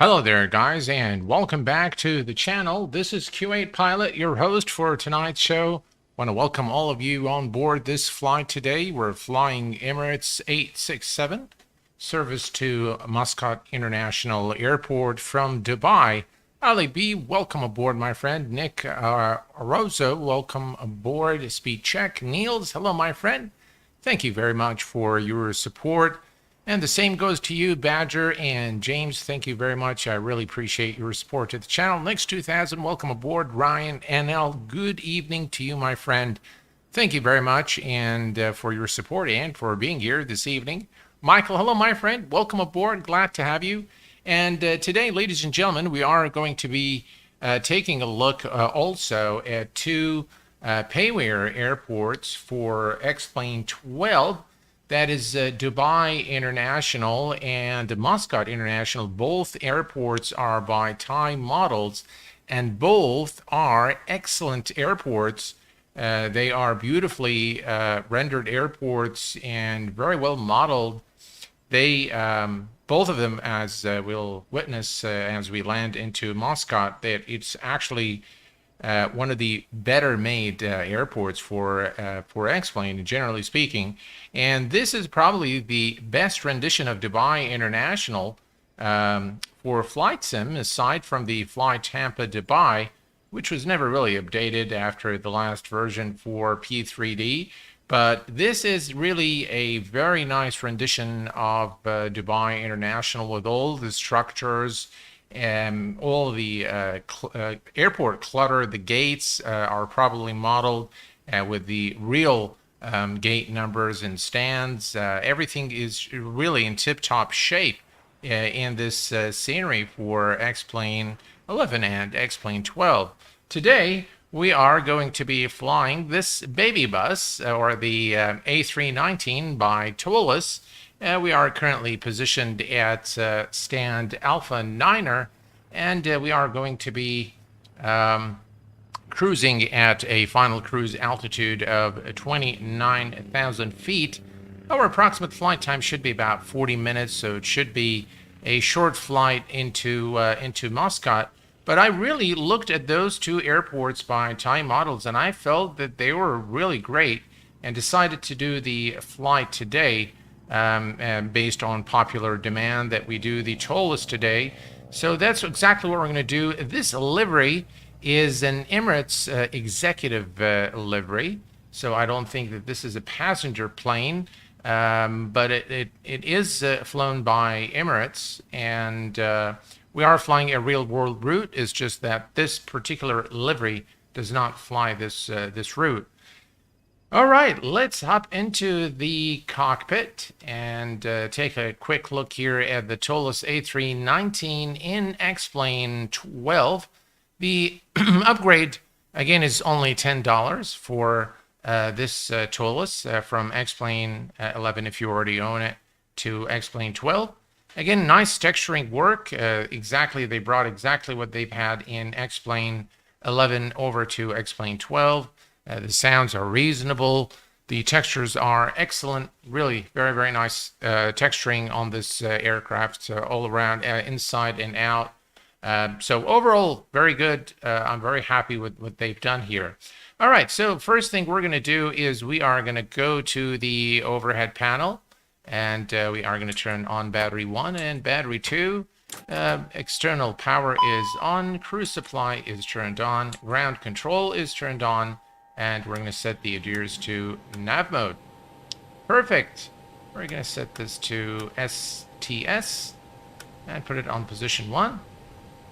Hello there, guys, and welcome back to the channel. This is Q8 Pilot, your host for tonight's show. Want to welcome all of you on board this flight today. We're flying Emirates 867, service to Muscat International Airport from Dubai. Ali B, welcome aboard, my friend. Nick Arozo, welcome aboard. Speed check. Niels, hello, my friend. Thank you very much for your support. And the same goes to you, Badger and James. Thank you very much. I really appreciate your support to the channel. Next 2000, welcome aboard. Ryan NL, good evening to you, my friend. Thank you very much and for your support and for being here this evening. Michael, hello, my friend. Welcome aboard. Glad to have you. And today, ladies and gentlemen, we are going to be taking a look also at two payware airports for X-Plane 12. That is Dubai International and Muscat International. Both airports are by TaiModels, and both are excellent airports. They are beautifully rendered airports and very well modeled. They, both of them, as we'll witness as we land into Muscat, that it's actually one of the better made airports for X-Plane, generally speaking. And this is probably the best rendition of Dubai International for flight sim, aside from the Fly Tampa Dubai, which was never really updated after the last version for P3D. But this is really a very nice rendition of Dubai International with all the structures and all the airport clutter. The gates are probably modeled with the real gate numbers and stands. Everything is really in tip-top shape in this scenery for X-Plane 11 and X-Plane 12. Today, we are going to be flying this baby bus, or the A319 by Toliss. We are currently positioned at stand Alpha 9er, and we are going to be cruising at a final cruise altitude of 29,000 feet. Our approximate flight time should be about 40 minutes, so it should be a short flight into Muscat. But I really looked at those two airports by TaiModels, and I felt that they were really great, and decided to do the flight today. Based on popular demand that we do the Toliss today. So that's exactly what we're going to do. This livery is an Emirates executive livery, so I don't think that this is a passenger plane, but it is flown by Emirates, and we are flying a real-world route. It's just that this particular livery does not fly this route. All right, let's hop into the cockpit and take a quick look here at the Toliss A319 in X-Plane 12. The upgrade, again, is only $10 for this Toliss from X-Plane 11 if you already own it to X-Plane 12. Again, nice texturing work. They brought exactly what they've had in X-Plane 11 over to X-Plane 12. The sounds are reasonable. The textures are excellent. Really very, very nice texturing on this aircraft all around, inside and out. So overall, very good. I'm very happy with what they've done here. All right, so first thing we're going to do is we are going to go to the overhead panel, and we are going to turn on battery 1 and battery 2. External power is on. Cruise supply is turned on. Ground control is turned on. And we're going to set the ADIRS to nav mode. Perfect. We're going to set this to STS and put it on position 1.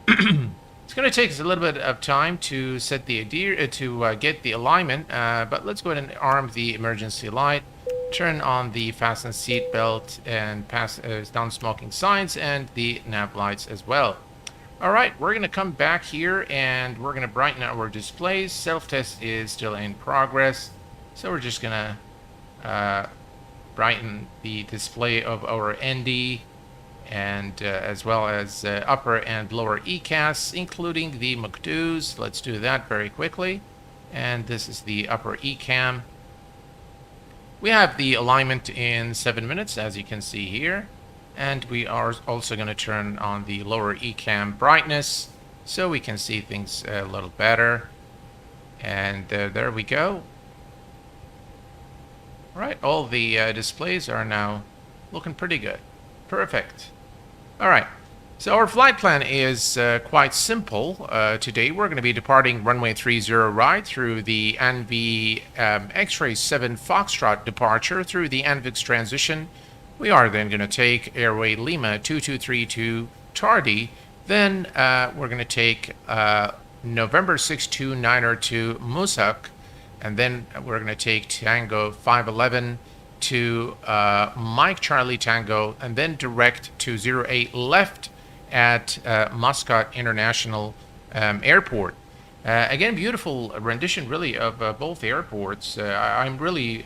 It's going to take us a little bit of time to set the ADIRS, to get the alignment, but let's go ahead and arm the emergency light, turn on the fasten seat belt, and pass down smoking signs and the nav lights as well. All right, we're going to come back here and we're going to brighten our displays. Self-test is still in progress, so we're just going to brighten the display of our ND and as well as upper and lower ECAS, including the McDo's. Let's do that very quickly. And this is the upper ECAM. We have the alignment in 7 minutes, as you can see here. And we are also going to turn on the lower ECAM brightness so we can see things a little better. And there we go. All right, all the displays are now looking pretty good. Perfect. All right. So our flight plan is quite simple. Today we're going to be departing runway 30 right through the ANVI X-ray 7 Foxtrot departure through the ANVIX transition. We are then going to take airway Lima 2232 Tardy. Then we're going to take November 62902 Muscat. And then we're going to take Tango 511 to Mike Charlie Tango, and then direct to 08 left at Muscat International Airport. Again, beautiful rendition really of both airports. I'm really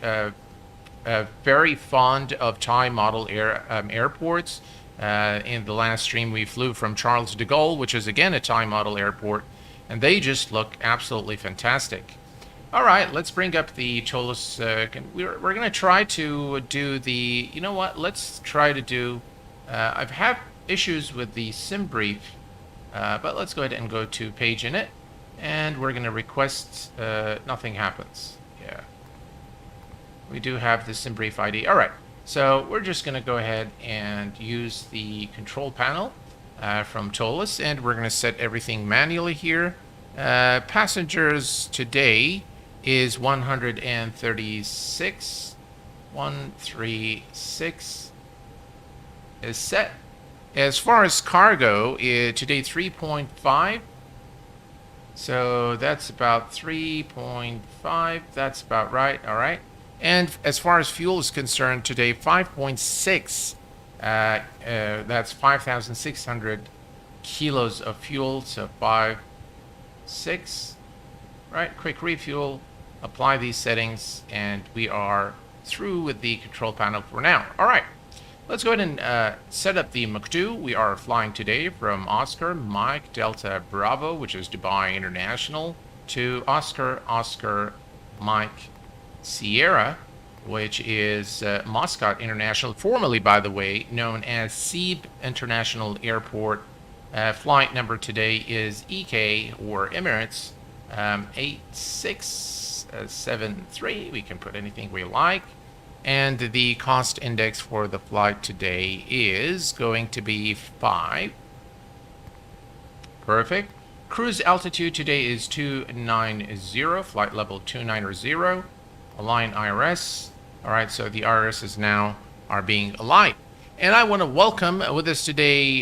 very fond of TaiModel airports. In the last stream we flew from Charles de Gaulle, which is again a TaiModel airport, and they just look absolutely fantastic. All right, let's bring up the Toliss. We're going to try to do the, you know what, let's try to do, I've had issues with the sim brief, but let's go ahead and go to page init, and we're going to request, nothing happens. Yeah. We do have the sim brief ID. All right, so we're just going to go ahead and use the control panel from Toliss, and we're going to set everything manually here. Passengers today is 136. 136 is set. As far as cargo, today 3.5. So that's about 3.5. That's about right. All right. And as far as fuel is concerned, today 5.6. That's 5,600 kilos of fuel. So 5, 6. Right. Quick refuel. Apply these settings, and we are through with the control panel for now. All right, let's go ahead and set up the Maktu. We are flying today from Oscar Mike Delta Bravo, which is Dubai International, to Oscar Mike Sierra, which is Muscat International, formerly, by the way, known as Seeb International Airport. Flight number today is EK, or Emirates, 8673. We can put anything we like. And the cost index for the flight today is going to be 5. Perfect. Cruise altitude today is 290, flight level 290. Align IRS. All right, so the IRS now are being aligned. And I want to welcome with us today,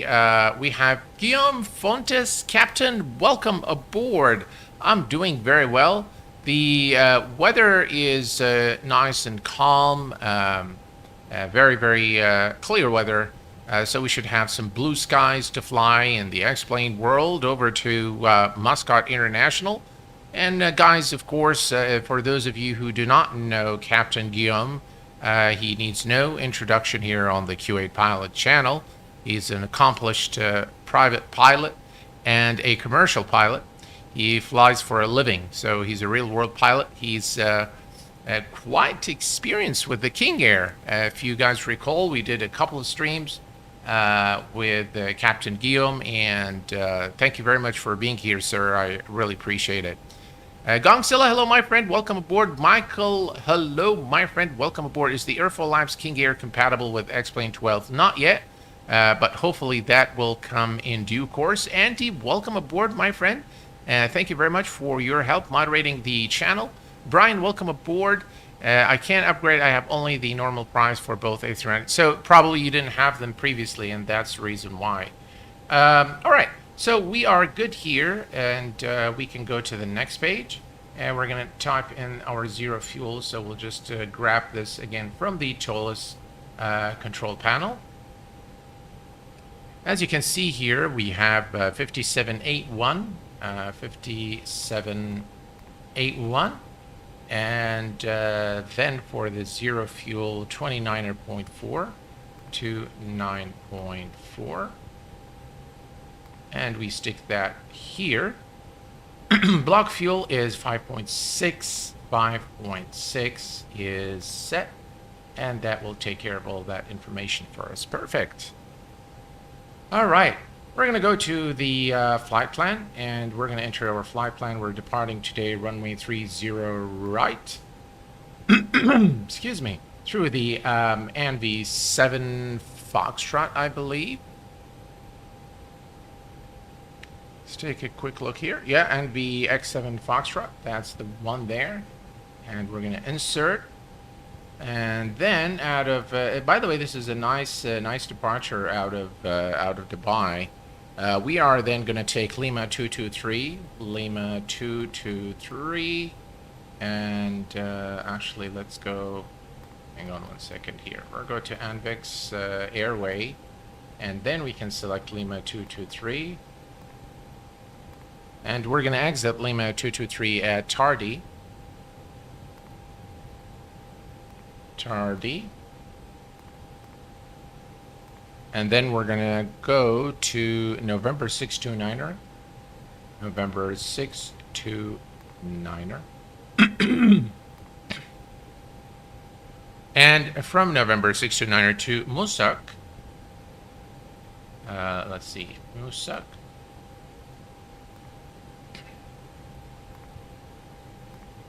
we have Guillaume Fontes. Captain, welcome aboard. I'm doing very well. The weather is nice and calm, very, very clear weather. So we should have some blue skies to fly in the X-Plane world over to Muscat International. And guys, of course, for those of you who do not know Captain Guillaume, he needs no introduction here on the Q8 Pilot channel. He's an accomplished private pilot and a commercial pilot. He flies for a living, so he's a real-world pilot. He's quite experienced with the King Air. If you guys recall, we did a couple of streams with Captain Guillaume, and thank you very much for being here, sir. I really appreciate it. Gongzilla, hello, my friend. Welcome aboard. Michael, hello, my friend. Welcome aboard. Is the Airflow Labs King Air compatible with X-Plane 12? Not yet, but hopefully that will come in due course. Andy, welcome aboard, my friend. Thank you very much for your help moderating the channel. Brian, welcome aboard. I can't upgrade. I have only the normal price for both A319. So probably you didn't have them previously, and that's the reason why. All right. So we are good here, and we can go to the next page. And we're going to type in our zero fuel. So we'll just grab this again from the Toliss control panel. As you can see here, we have 5781. 5781, and then for the zero fuel 29.4 to 9.4, and we stick that here. Block fuel is 5.6. 5.6 is set. and that will take care of all that information for us. Perfect. All right. We're going to go to the flight plan, and we're going to enter our flight plan. We're departing today, runway 30 right. Excuse me. Through the ANV 7 Foxtrot, I believe. Let's take a quick look here. Yeah, ANV X7 Foxtrot. That's the one there. And we're going to insert. And then out of, by the way, this is a nice departure out of Dubai. We are then going to take Lima 223, and actually, let's go. Hang on 1 second here. We'll go to Anvex Airway, and then we can select Lima 223, and we're going to exit Lima 223 at Tardy. And then we're gonna go to November 629er. November 629er. And from November 629er to Muscat. Let's see, Muscat.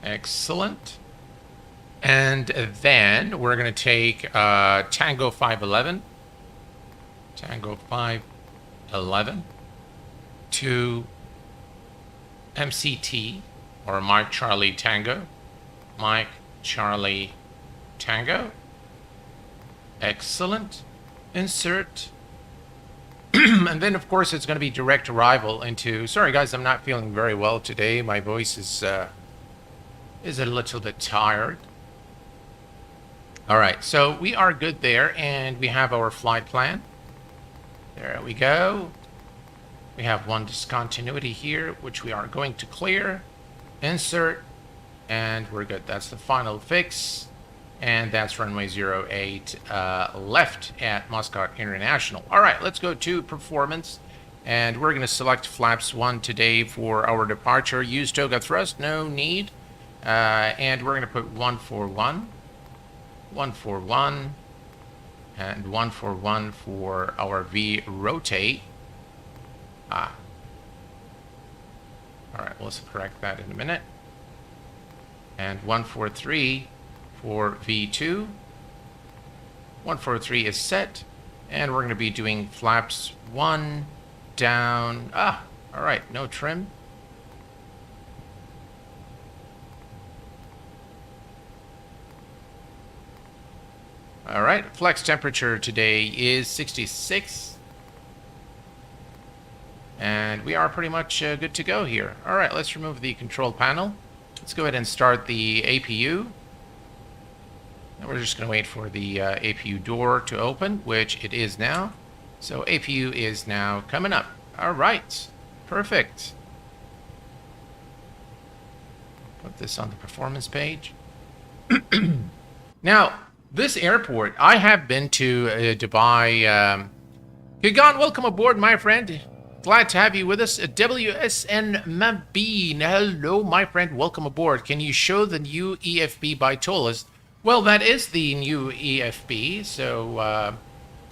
Excellent. And then we're going to take Tango 511. Tango 511 to MCT, or Mike Charlie Tango. Mike Charlie Tango. Excellent. Insert. And then, of course, it's going to be direct arrival into... Sorry, guys, I'm not feeling very well today. My voice is a little bit tired. All right, so we are good there, and we have our flight plan. There we go. We have one discontinuity here, which we are going to clear. Insert, and we're good. That's the final fix, and that's runway 08 left at Muscat International. All right, let's go to performance, and we're going to select flaps 1 today for our departure. Use toga thrust, no need, and we're going to put 141. 141 and 141 for our V rotate. All right, let's correct that in a minute. And 143 for V2. 143 is set, and we're going to be doing flaps 1 down. All right, no trim. All right, flex temperature today is 66. And we are pretty much good to go here. All right, let's remove the control panel. Let's go ahead and start the APU. And we're just going to wait for the APU door to open, which it is now. So APU is now coming up. All right, perfect. Put this on the performance page. Now, this airport, I have been to Dubai. Gigan, welcome aboard, my friend. Glad to have you with us. WSN Mabine, hello, my friend. Welcome aboard. Can you show the new EFB by Toliss? Well, that is the new EFB. So,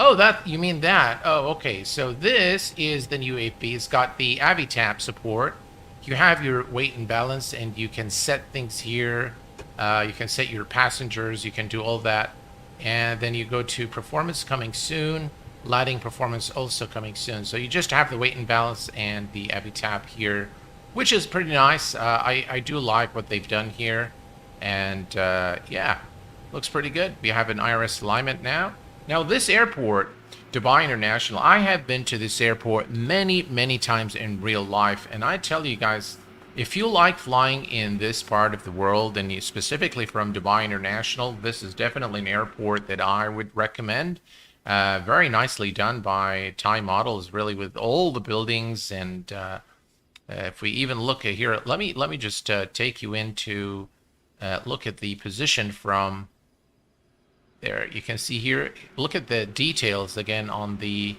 oh, that you mean that? Oh, okay. So this is the new EFB. It's got the AviTap support. You have your weight and balance, and you can set things here. You can set your passengers, you can do all that. And then you go to performance coming soon, lighting performance also coming soon. So you just have the weight and balance and the AviTap here, which is pretty nice. I do like what they've done here. And yeah, looks pretty good. We have an IRS alignment now. Now this airport, Dubai International, I have been to this airport many, many times in real life. And I tell you guys, if you like flying in this part of the world, and you specifically from Dubai International, this is definitely an airport that I would recommend. Very nicely done by TaiModels, really, with all the buildings. And if we even look at here, let me just take you into look at the position from there. You can see here. Look at the details again on the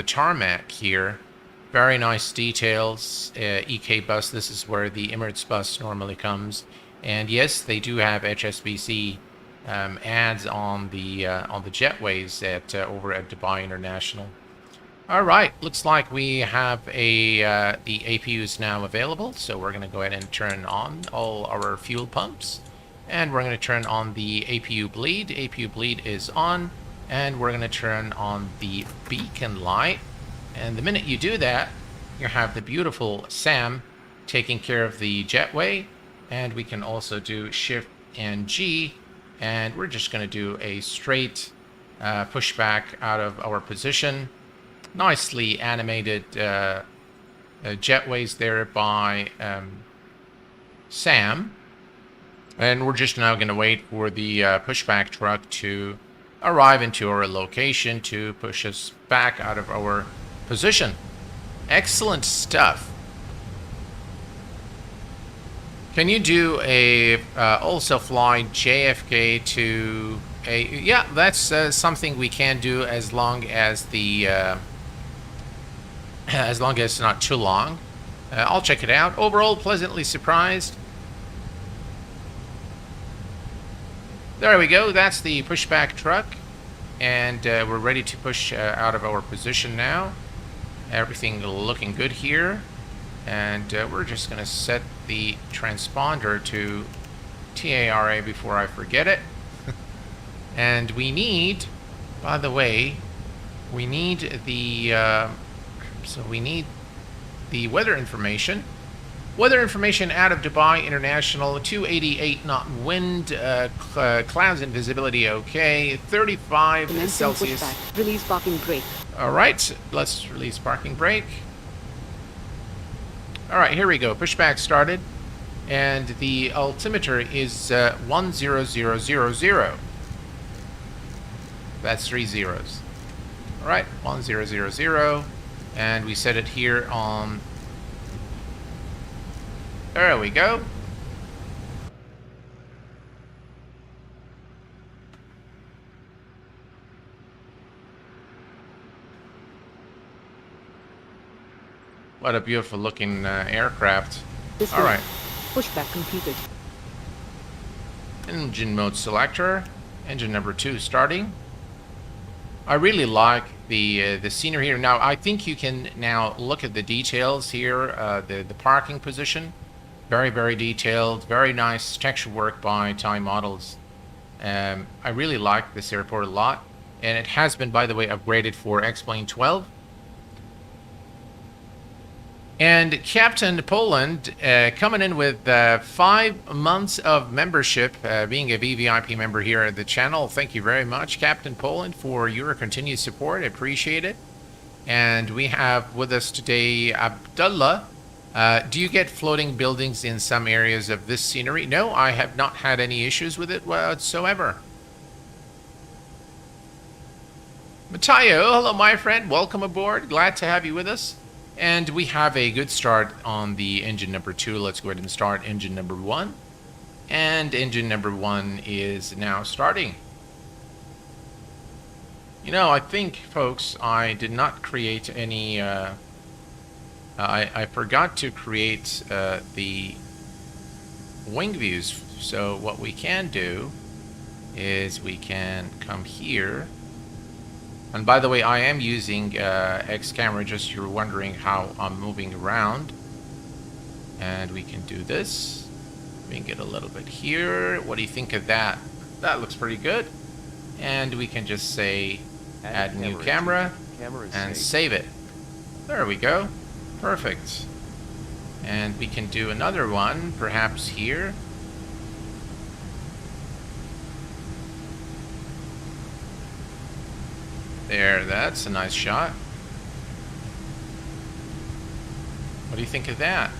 tarmac here. Very nice details. EK bus, this is where the Emirates bus normally comes. And yes, they do have HSBC ads on the jetways at over at Dubai International. All right, looks like we have the APUs now available, so we're going to go ahead and turn on all our fuel pumps, and we're going to turn on the APU bleed. APU bleed is on, and we're going to turn on the beacon light. And the minute you do that, you have the beautiful SAM taking care of the jetway, and we can also do Shift and G, and we're just going to do a straight pushback out of our position. Nicely animated jetways there by Sam. And we're just now going to wait for the pushback truck to arrive into our location to push us back out of our position. Excellent stuff. Can you do a also fly JFK to a... Yeah, that's something we can do as long as the... as long as it's not too long. I'll check it out. Overall, pleasantly surprised. There we go. That's the pushback truck. And we're ready to push out of our position now. Everything looking good here. And we're just going to set the transponder to TARA before I forget it. And we need, by the way, we need the... So we need the weather information. Weather information out of Dubai International, 288 knot wind, clouds and visibility okay, 35 Celsius. Pushback. Release parking brake. All right, let's release parking brake. All right, here we go. Pushback started, and the altimeter is 10000. That's 3 zeros. All right, 1000. And we set it here on... There we go. What a beautiful looking aircraft. All right. Pushback completed. Engine mode selector. Engine number 2 starting. I really like the scenery here. Now, I think you can now look at the details here. The parking position, very, very detailed, very nice texture work by TaiModels. I really like this airport a lot, and it has been, by the way, upgraded for X-Plane 12. And Captain Poland coming in with 5 months of membership, being a VVIP member here at the channel. Thank you very much, Captain Poland, for your continued support. I appreciate it. And we have with us today Abdullah. Do you get floating buildings in some areas of this scenery? No, I have not had any issues with it whatsoever. Matayo, hello, my friend. Welcome aboard. Glad to have you with us. And we have a good start on the engine number 2. Let's go ahead and start engine number 1. And engine number 1 is now starting. You know, I think, folks, I did not create any... I forgot to create the wing views. So what we can do is we can come here. And by the way, I am using X camera, just you're wondering how I'm moving around. And we can do this. We can get a little bit here. What do you think of that? That looks pretty good. And we can just say add new camera and save it. There we go. Perfect. And we can do another one, perhaps here. There, that's a nice shot. What do you think of that?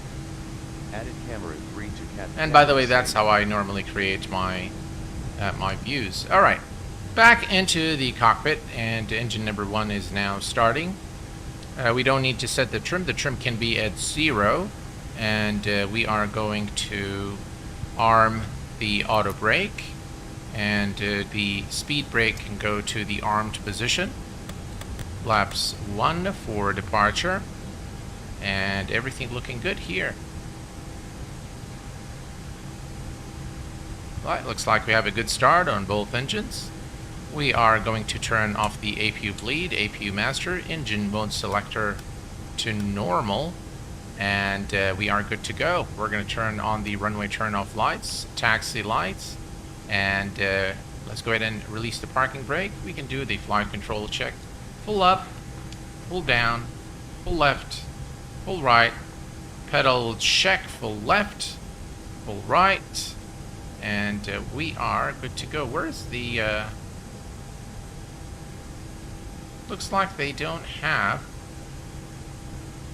Added camera 3 to capture. And by the way, that's how I normally create my my views. All right, back into the cockpit, and engine number 1 is now starting. We don't need to set the trim. The trim can be at 0, and we are going to arm the auto brake. And the speed brake can go to the armed position. Flaps 1 for departure. And everything looking good here. Right, looks like we have a good start on both engines. We are going to turn off the APU bleed, APU master, engine mode selector to normal, and we are good to go. We're going to turn on the runway turn-off lights, taxi lights, and let's go ahead and release the parking brake. We can do the flight control check. Pull up, pull down, pull left, pull right, pedal check, full left, full right, and we are good to go. Where's the... looks like they don't have...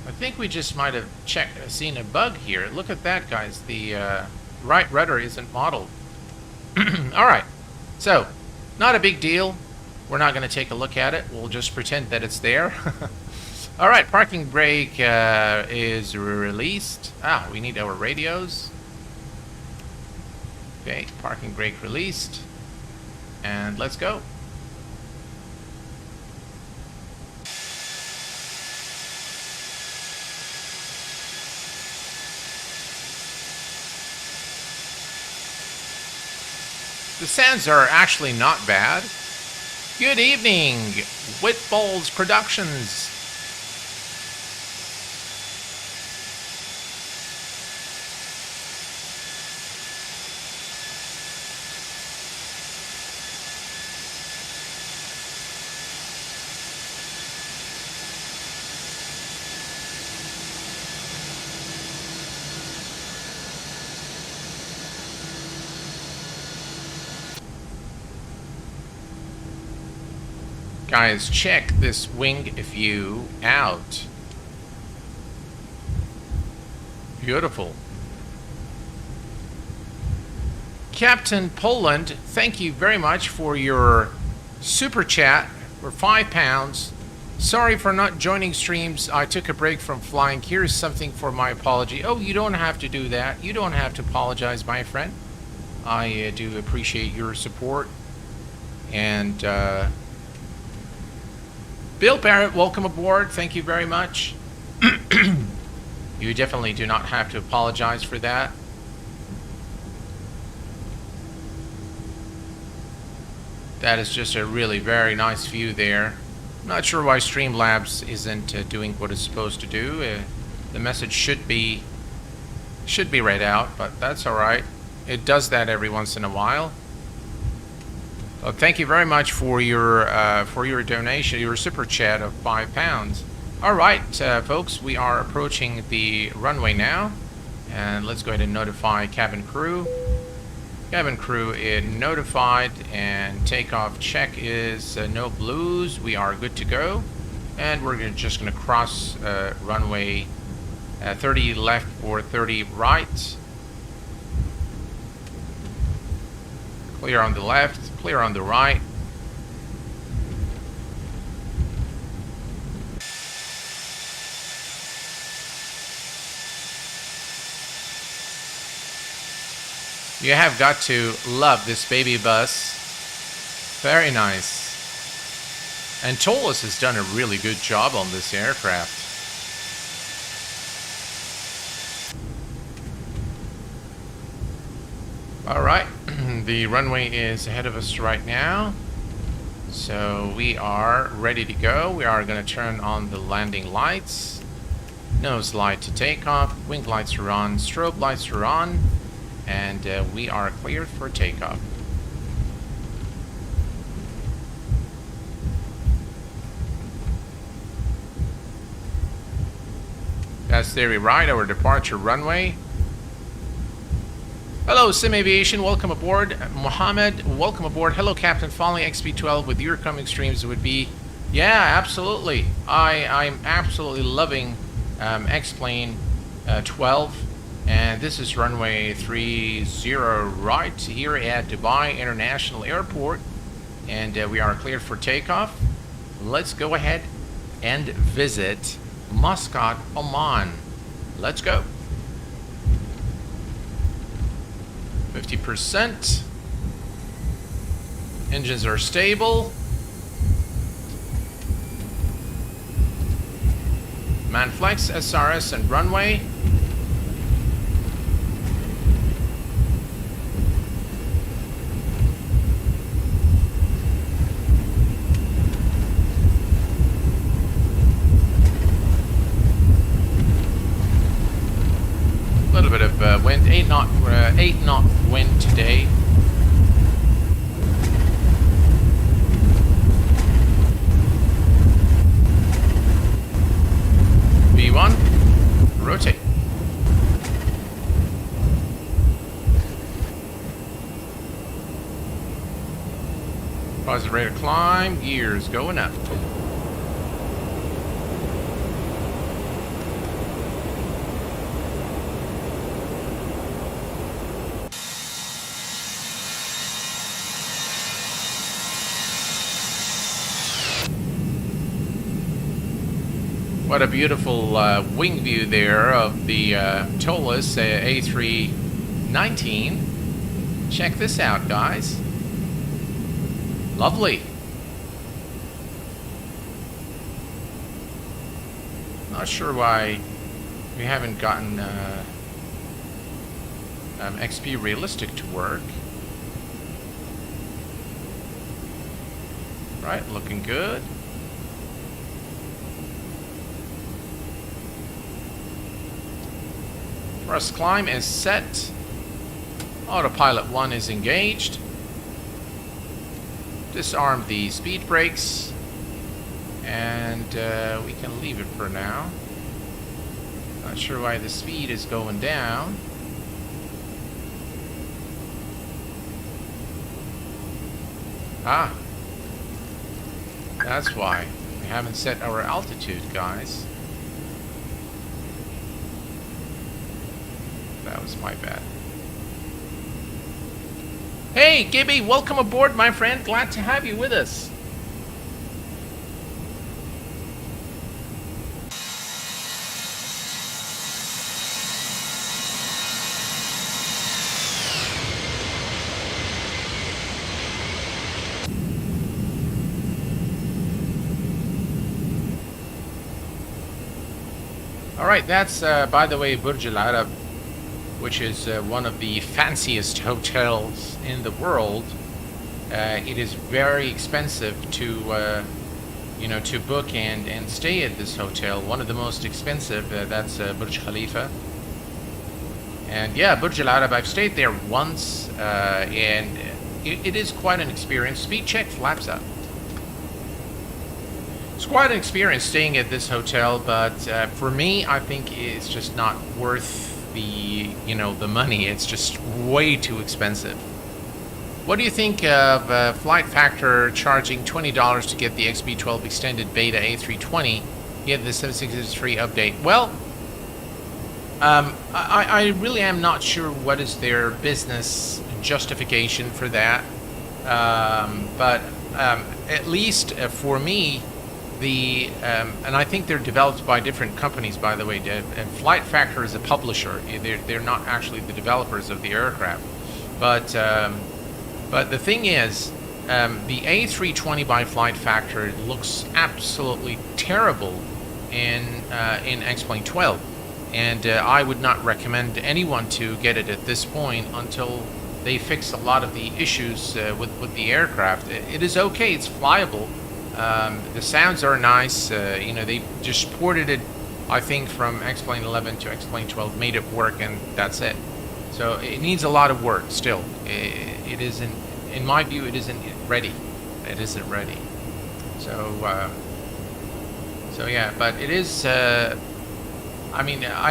I think we just might have seen a bug here. Look at that, guys. The right rudder isn't modeled. Alright, so, not a big deal. We're not going to take a look at it. We'll just pretend that it's there. Alright, parking brake is released. Ah, we need our radios. Okay, parking brake released. And let's go. The sounds are actually not bad. Good evening, Whitballs Productions. Guys, check this wing view out. Beautiful. Captain Poland, thank you very much for your super chat for £5. Sorry for not joining streams. I took a break from flying. Here's something for my apology. Oh, you don't have to do that. You don't have to apologize, my friend. I do appreciate your support. And, Bill Barrett, welcome aboard. Thank you very much. You definitely do not have to apologize for that. That is just a really very nice view there. I'm not sure why Streamlabs isn't doing what it's supposed to do. The message should be read out, but that's all right. It does that every once in a while. Well, thank you very much for your donation, your super chat of £5. All right, folks, we are approaching the runway now, and let's go ahead and notify cabin crew. Cabin crew is notified, and takeoff check is no blues. We are good to go, and we're just going to cross runway 30 left or 30 right. Clear on the left, clear on the right. You have got to love this baby bus. Very nice. And Toliss has done a really good job on this aircraft. Alright, the runway is ahead of us right now. So we are ready to go. We are going to turn on the landing lights. Nose light to takeoff. Wing lights are on. Strobe lights are on. And we are cleared for takeoff. That's theory right, our departure runway. Hello, Sim Aviation, welcome aboard. Mohammed, welcome aboard. Hello, Captain, following XP12 with your coming streams would be... Yeah, absolutely. I'm absolutely loving X-Plane 12. And this is runway 30 right here at Dubai International Airport. And we are cleared for takeoff. Let's go ahead and visit Muscat, Oman. Let's go. 50%. Engines are stable. Manflex, SRS, and runway. wind, 8 knot wind today. V1, rotate. Positive rate of climb, gears going up. What a beautiful wing view there of the Toliss A319. Check this out, guys. Lovely. Not sure why we haven't gotten XP Realistic to work. Right, looking good. Thrust climb is set. Autopilot 1 is engaged. Disarm the speed brakes. And we can leave it for now. Not sure why the speed is going down. Ah. That's why. We haven't set our altitude, guys. That was my bad. Hey, Gibby, welcome aboard, my friend. Glad to have you with us. All right, that's, by the way, Burj Al Arab, which is one of the fanciest hotels in the world. It is very expensive to, to book and stay at this hotel. One of the most expensive, that's Burj Khalifa. And yeah, Burj Al Arab, I've stayed there once, and it is quite an experience. Speed check, flaps up. It's quite an experience staying at this hotel, but for me, I think it's just not worth the money. It's just way too expensive. What do you think of Flight Factor charging $20 to get the XB12 extended beta A320, get the 7663 update? Well, I really am not sure what is their business justification for that, but at least for me, and I think they're developed by different companies, by the way. And Flight Factor is a publisher. They're not actually the developers of the aircraft. But the thing is, the A320 by Flight Factor looks absolutely terrible in X-Plane 12, and I would not recommend anyone to get it at this point until they fix a lot of the issues with the aircraft. It is okay. It's flyable. The sounds are nice. They just ported it, I think, from X-Plane 11 to X-Plane 12, made it work, and that's it. So it needs a lot of work still. It isn't, in my view, it isn't ready. It isn't ready. So yeah, but it is, I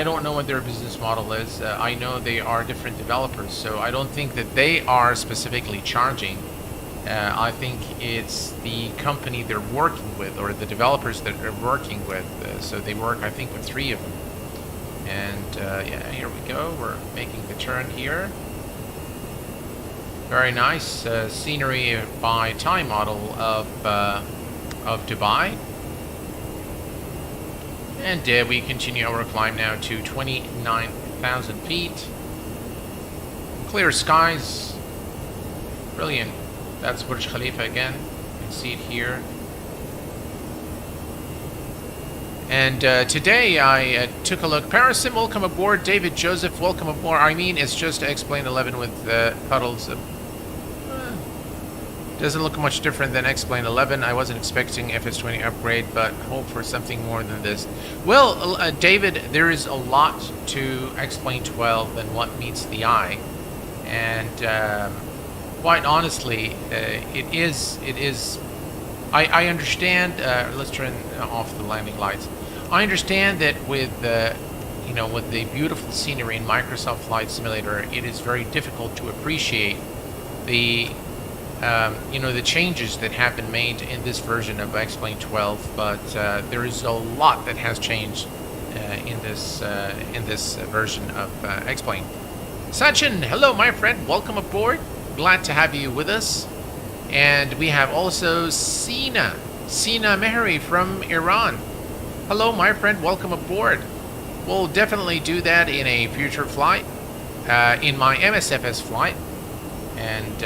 don't know what their business model is. I know they are different developers, so I don't think that they are specifically charging. I think it's the company they're working with, or the developers that they're working with. So they work, I think, with 3 of them. And yeah, here we go. We're making the turn here. Very nice scenery by TaiModel of Dubai. And we continue our climb now to 29,000 feet. Clear skies. Brilliant. That's Burj Khalifa again. You can see it here. And today I took a look. Parasim, welcome aboard. David Joseph, welcome aboard. I mean, it's just X-Plane 11 with puddles. Doesn't look much different than X-Plane 11. I wasn't expecting FS20 upgrade, but hope for something more than this. Well, David, there is a lot to X-Plane 12 than what meets the eye. And quite honestly, it is. I understand. Let's turn off the landing lights. I understand that with with the beautiful scenery in Microsoft Flight Simulator, it is very difficult to appreciate the the changes that have been made in this version of X-Plane 12. But there is a lot that has changed in this version of X-Plane. Sachin, hello, my friend. Welcome aboard. Glad to have you with us. And we have also Sina Mehri from Iran. Hello, my friend. Welcome aboard. We'll definitely do that in a future flight, in my MSFS flight. And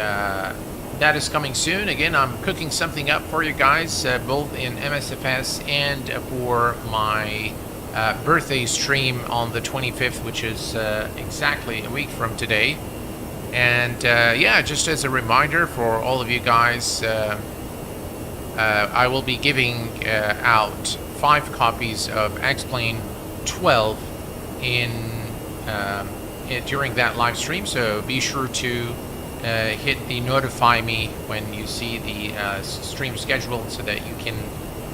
that is coming soon. Again, I'm cooking something up for you guys, both in MSFS and for my birthday stream on the 25th, which is exactly a week from today. And yeah, just as a reminder for all of you guys, I will be giving out 5 copies of X-Plane 12 during that live stream. So be sure to hit the notify me when you see the stream schedule, so that you can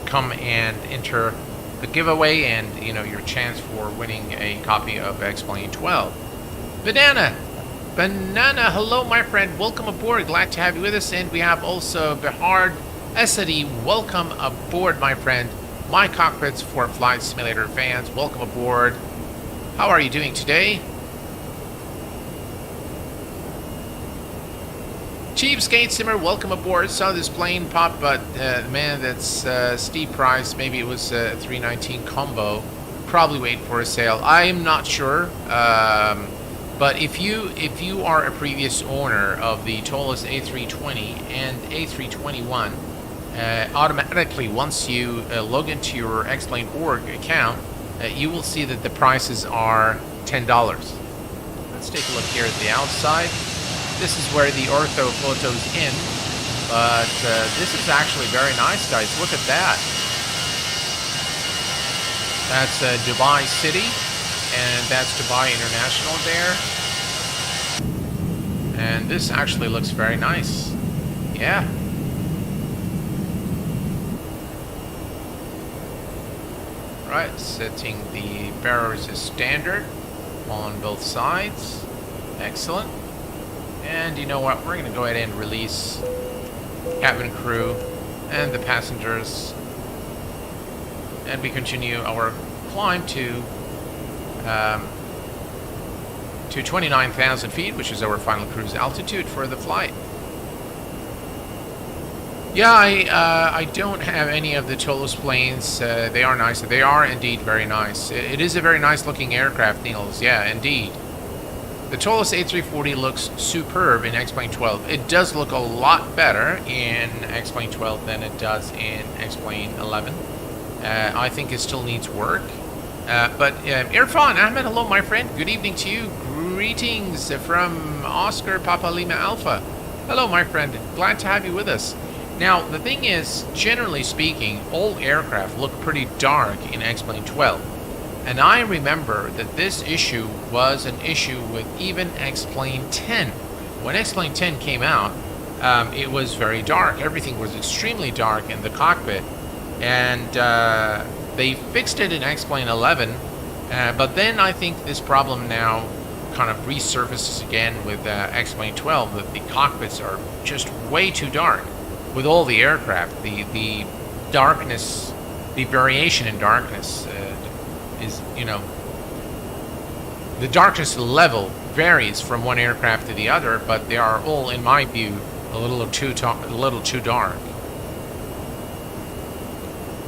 come and enter the giveaway and your chance for winning a copy of X-Plane 12. Banana, hello, my friend. Welcome aboard. Glad to have you with us. And we have also Behard Esadi. Welcome aboard, my friend. My Cockpits for Flight Simulator fans. Welcome aboard. How are you doing today? Chief Skate Simmer, welcome aboard. Saw this plane pop, but man, that's steep price. Maybe it was a 319 combo. Probably waiting for a sale. I'm not sure. But if you are a previous owner of the Toliss A320 and A321, automatically once you log into your X-Plane org account, you will see that the prices are $10. Let's take a look here at the outside. This is where the ortho photos end, but this is actually very nice, guys. Look at that. That's Dubai City, and that's Dubai International there. And this actually looks very nice. Yeah. Right, setting the bearers as standard on both sides. Excellent. And you know what? We're going to go ahead and release cabin crew and the passengers. And we continue our climb to 29,000 feet, which is our final cruise altitude for the flight. Yeah, I don't have any of the Toliss planes. They are nice. They are indeed very nice. It is a very nice looking aircraft, Niels. Yeah, indeed. The Toliss A340 looks superb in X-Plane 12. It does look a lot better in X-Plane 12 than it does in X-Plane 11. I think it still needs work. But Irfan Ahmed, hello, my friend. Good evening to you. Greetings from Oscar Papa Lima Alpha. Hello, my friend. Glad to have you with us. Now, the thing is, generally speaking, all aircraft look pretty dark in X-Plane 12. And I remember that this issue was an issue with even X-Plane 10. When X-Plane 10 came out, it was very dark. Everything was extremely dark in the cockpit. And they fixed it in X-Plane 11. But then I think this problem now kind of resurfaces again with X-Plane 12, that the cockpits are just way too dark with all the aircraft. The darkness, the variation in darkness is, the darkness level varies from one aircraft to the other, but they are all, in my view, a little too dark.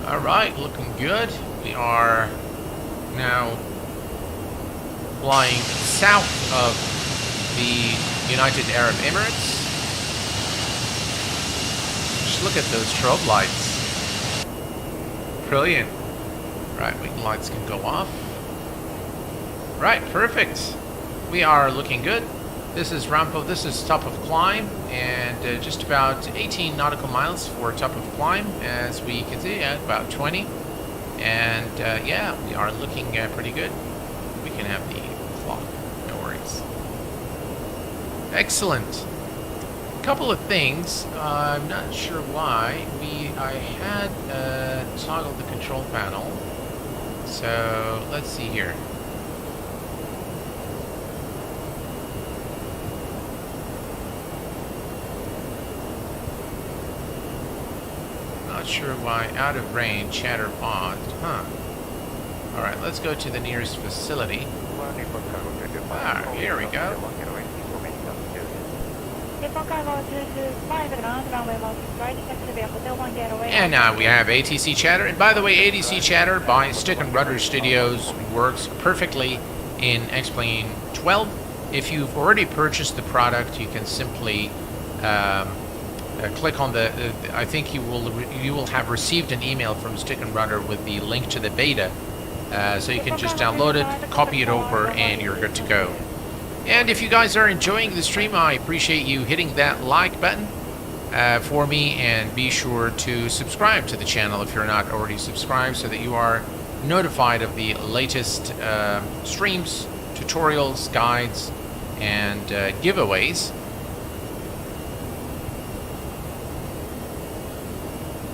All right, looking good. We are now flying south of the United Arab Emirates. Just look at those strobe lights. Brilliant. Right, wing lights can go off. Right, perfect. We are looking good. This is Rampo. This is top of climb, and just about 18 nautical miles for top of climb, as we can see at about 20. And yeah, we are looking pretty good. We can have the clock, no worries. Excellent. Couple of things. I'm not sure why. I had toggled the control panel. So let's see here. Not sure why out of range chatter paused. Huh. Alright, let's go to the nearest facility. Ah, here we go. And now we have ATC chatter. And by the way, ATC chatter by Stick and Rudder Studios works perfectly in X-Plane 12. If you've already purchased the product, you can simply click on the. I think you will have received an email from Stick and Rudder with the link to the beta, so you can just download it, copy it over, and you're good to go. And if you guys are enjoying the stream, I appreciate you hitting that like button for me, and be sure to subscribe to the channel if you're not already subscribed, so that you are notified of the latest streams, tutorials, guides, and giveaways.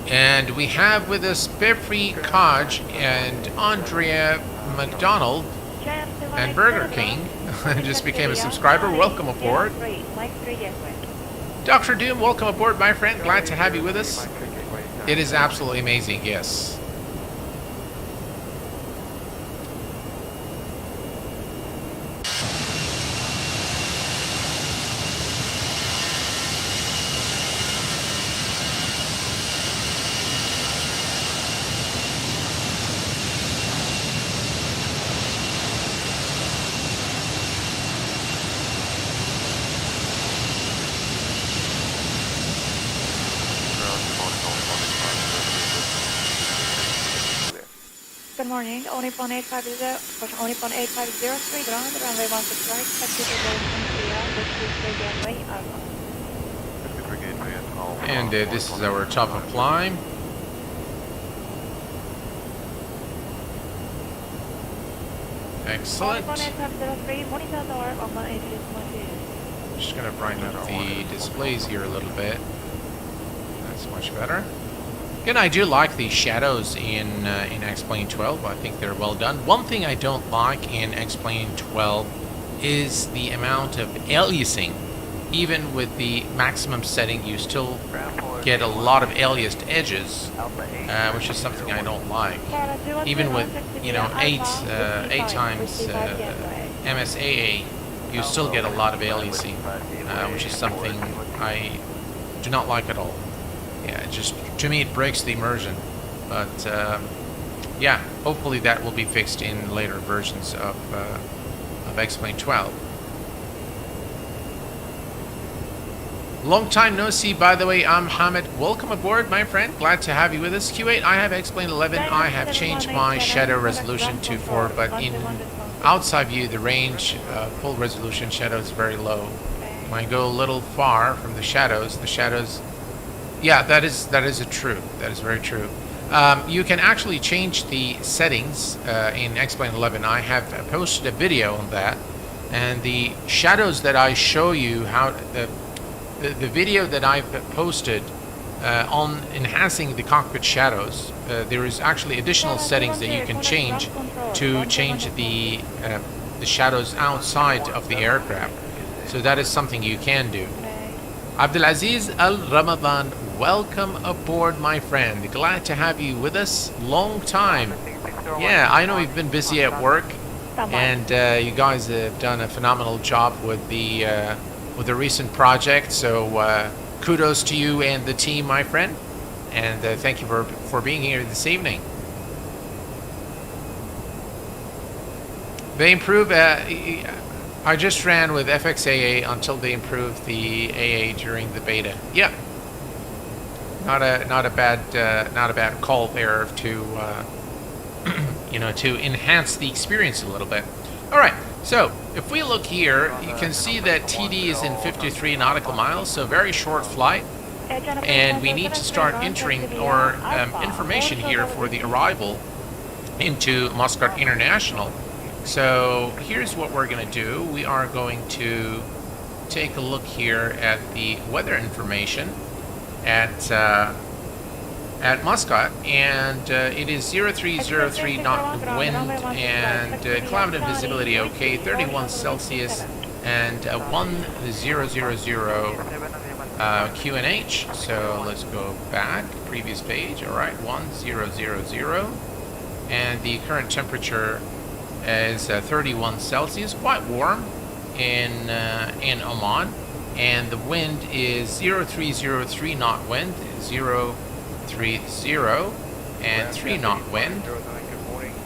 And we have with us Befri Kaj and Andrea McDonald and Burger King just became a subscriber. Welcome aboard. Dr. Doom, welcome aboard, my friend. Glad to have you with us. It is absolutely amazing, yes. Good morning, Onipon 850, Onipon 8503 ground, runway 16 right, taxi to Golden Gateway Alpha. And this is our top of climb. Excellent. Onipon 8503, monitor door, Oman 8612. Just gonna brighten up the displays here a little bit. That's much better. Again, I do like the shadows in X-Plane 12. I think they're well done. One thing I don't like in X-Plane 12 is the amount of aliasing. Even with the maximum setting, you still get a lot of aliased edges, which is something I don't like. Even with, you know, 8 times MSAA, you still get a lot of aliasing, which is something I do not like at all. Yeah, it just, to me, it breaks the immersion. But yeah, hopefully that will be fixed in later versions of X-Plane 12. Long time no see, by the way. I'm Hamid. Welcome aboard, my friend. Glad to have you with us. Q8, I have X-Plane 11. I have changed my shadow resolution to 4, but in outside view, the range full resolution shadow is very low. When I go a little far from the shadows, yeah, that is true. That is very true. You can actually change the settings in X-Plane 11. I have posted a video on that, and the shadows that I show you, how the video that I've posted on enhancing the cockpit shadows, there is actually additional settings that you can change to change the shadows outside of the aircraft. So that is something you can do. Abdulaziz Al Ramadan, welcome aboard, my friend. Glad to have you with us. Long time. Yeah, I know you've been busy at work, and you guys have done a phenomenal job with the recent project. So kudos to you and the team, my friend, and thank you for being here this evening. They improve. I just ran with FXAA until they improved the AA during the beta. Yeah, not a bad call there to you know, to enhance the experience a little bit. All right, so if we look here, you can see that TD is in 53 nautical miles, so very short flight. And we need to start entering our information here for the arrival into Muscat International. So here's what we're going to do. We are going to take a look here at the weather information at Muscat, and it is 0303 knot wind and cloud and visibility okay, 31 Celsius and 1000 QNH. So let's go back, previous page. All right, 1000, and the current temperature is 31 Celsius, quite warm in Oman, and the wind is 0303 knot wind, 030 and 3 knot wind.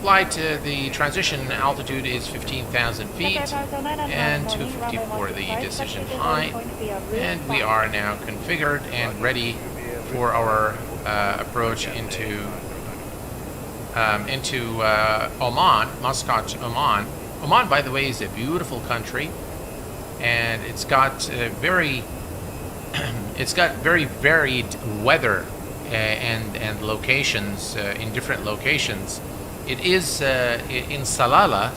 Flight the transition altitude is 15,000 feet and 254 the decision height, and we are now configured and ready for our approach into Oman, Muscat, Oman. Oman, by the way, is a beautiful country, and it's got very varied weather and locations in different locations. It is in Salalah,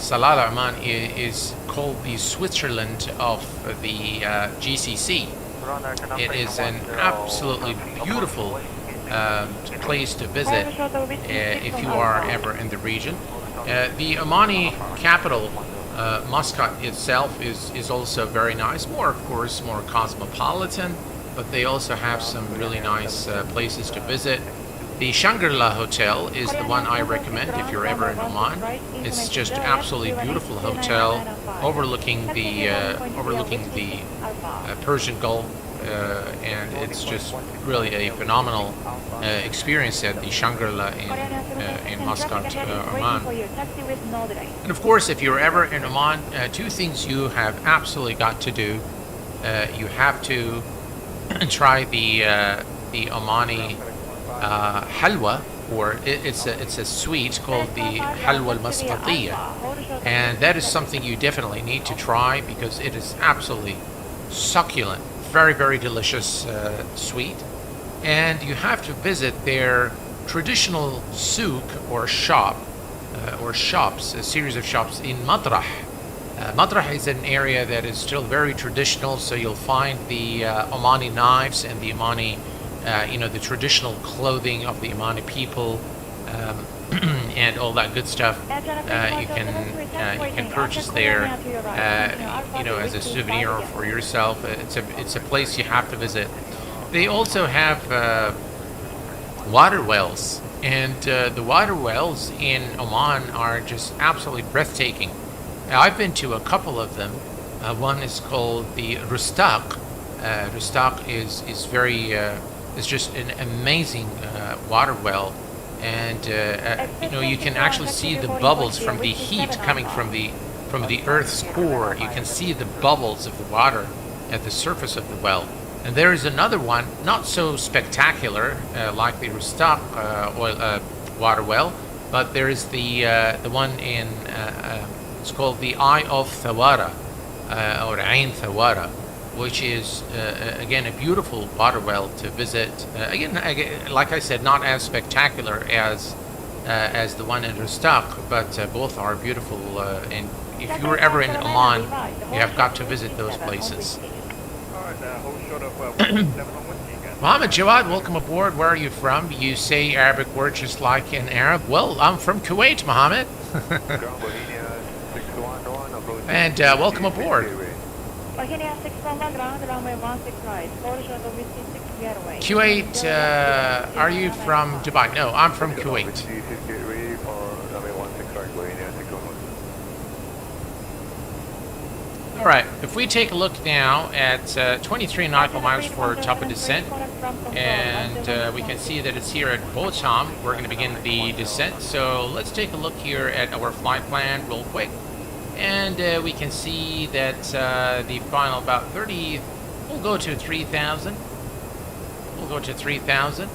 Oman is called the Switzerland of the GCC. It is an absolutely beautiful place to visit if you are ever in the region. The Omani capital, Muscat itself, is also very nice. More, of course, more cosmopolitan, but they also have some really nice places to visit. The Shangri-La Hotel is the one I recommend if you're ever in Oman. It's just absolutely beautiful hotel overlooking the Persian Gulf, and it's just really a phenomenal experience at the Shangri-La in Muscat, Oman. And of course, if you're ever in Oman, two things you have absolutely got to do. You have to try the Omani halwa, or it's a sweet called the halwa al-Muscatiyya, and that is something you definitely need to try because it is absolutely succulent, very, very delicious sweet. And you have to visit their traditional souk or shop or shops, a series of shops in Madrah. Madrah is an area that is still very traditional, so you'll find the Omani knives and the Omani the traditional clothing of the Omani people, and all that good stuff. You can purchase there, as a souvenir for yourself. It's a place you have to visit. They also have water wells, and the water wells in Oman are just absolutely breathtaking. Now, I've been to a couple of them. One is called the Rustaq. Rustaq is very it's just an amazing water well, and you can actually see the bubbles from the heat coming from the Earth's core. You can see the bubbles of the water at the surface of the well. And there is another one, not so spectacular like the Rustaq water well, but there is the one in it's called the Eye of Thawara, or Ain Thawara, which is again a beautiful water well to visit. Again, like I said, not as spectacular as the one in Rustaq, but both are beautiful. And if you're ever in Oman, you have got to visit those places. Mohammed Jawad, welcome aboard. Where are you from? You say Arabic words just like an Arab. Well, I'm from Kuwait, Mohammed. And welcome aboard. Kuwait, are you from Dubai? No, I'm from Kuwait. All right, if we take a look now at 23 nautical miles for top of descent, and we can see that it's here at Bochum. We're going to begin the descent. So let's take a look here at our flight plan real quick. And we can see that the final about 30, we'll go to 3,000. We'll go to 3,000.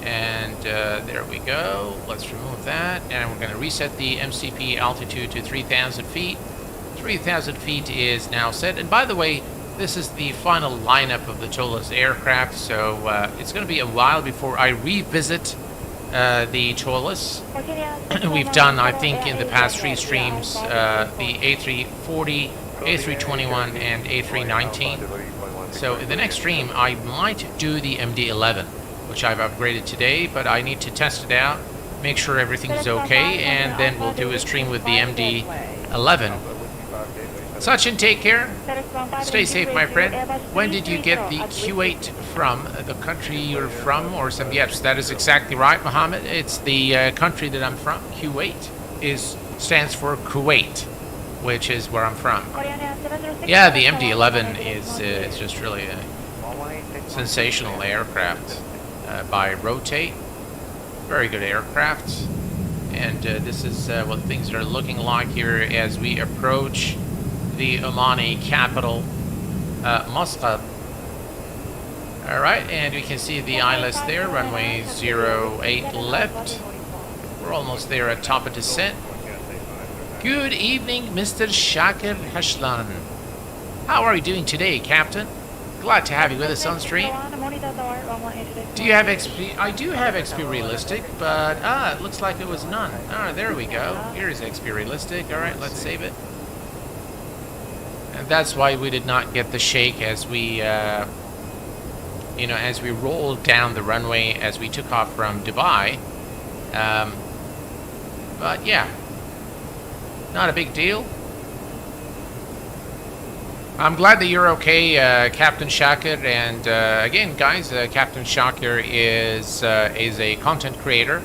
And there we go. Let's remove that. And we're going to reset the MCP altitude to 3,000 feet. 3,000 feet is now set. And by the way, this is the final lineup of the Toliss aircraft. So it's going to be a while before I revisit the Toliss. We've done, I think, in the past 3 streams, the A340, A321, and A319. So in the next stream, I might do the MD-11, which I've upgraded today, but I need to test it out, make sure everything's okay, and then we'll do a stream with the MD-11. Sachin, take care. Stay safe, my friend. When did you get the Kuwait from? The country you're from, or some? Yes, that is exactly right, Mohammed. It's the country that I'm from. Kuwait stands for Kuwait, which is where I'm from. Yeah, the MD-11 is just really a sensational aircraft by Rotate. Very good aircraft. And this is what things are looking like here as we approach the Omani capital, Muscat. Alright, and we can see the ILS there, runway 08 left. We're almost there at top of descent. Good evening, Mr. Shakir Hashlan. How are you doing today, Captain? Glad to have you with us on stream. Do you have XP? I do have XP Realistic, but it looks like it was none. There we go. Here's XP Realistic. Alright, let's save it. And that's why we did not get the shake as we, as we rolled down the runway as we took off from Dubai. But yeah, not a big deal. I'm glad that you're okay, Captain Shakir. And again, guys, Captain Shakir is a content creator,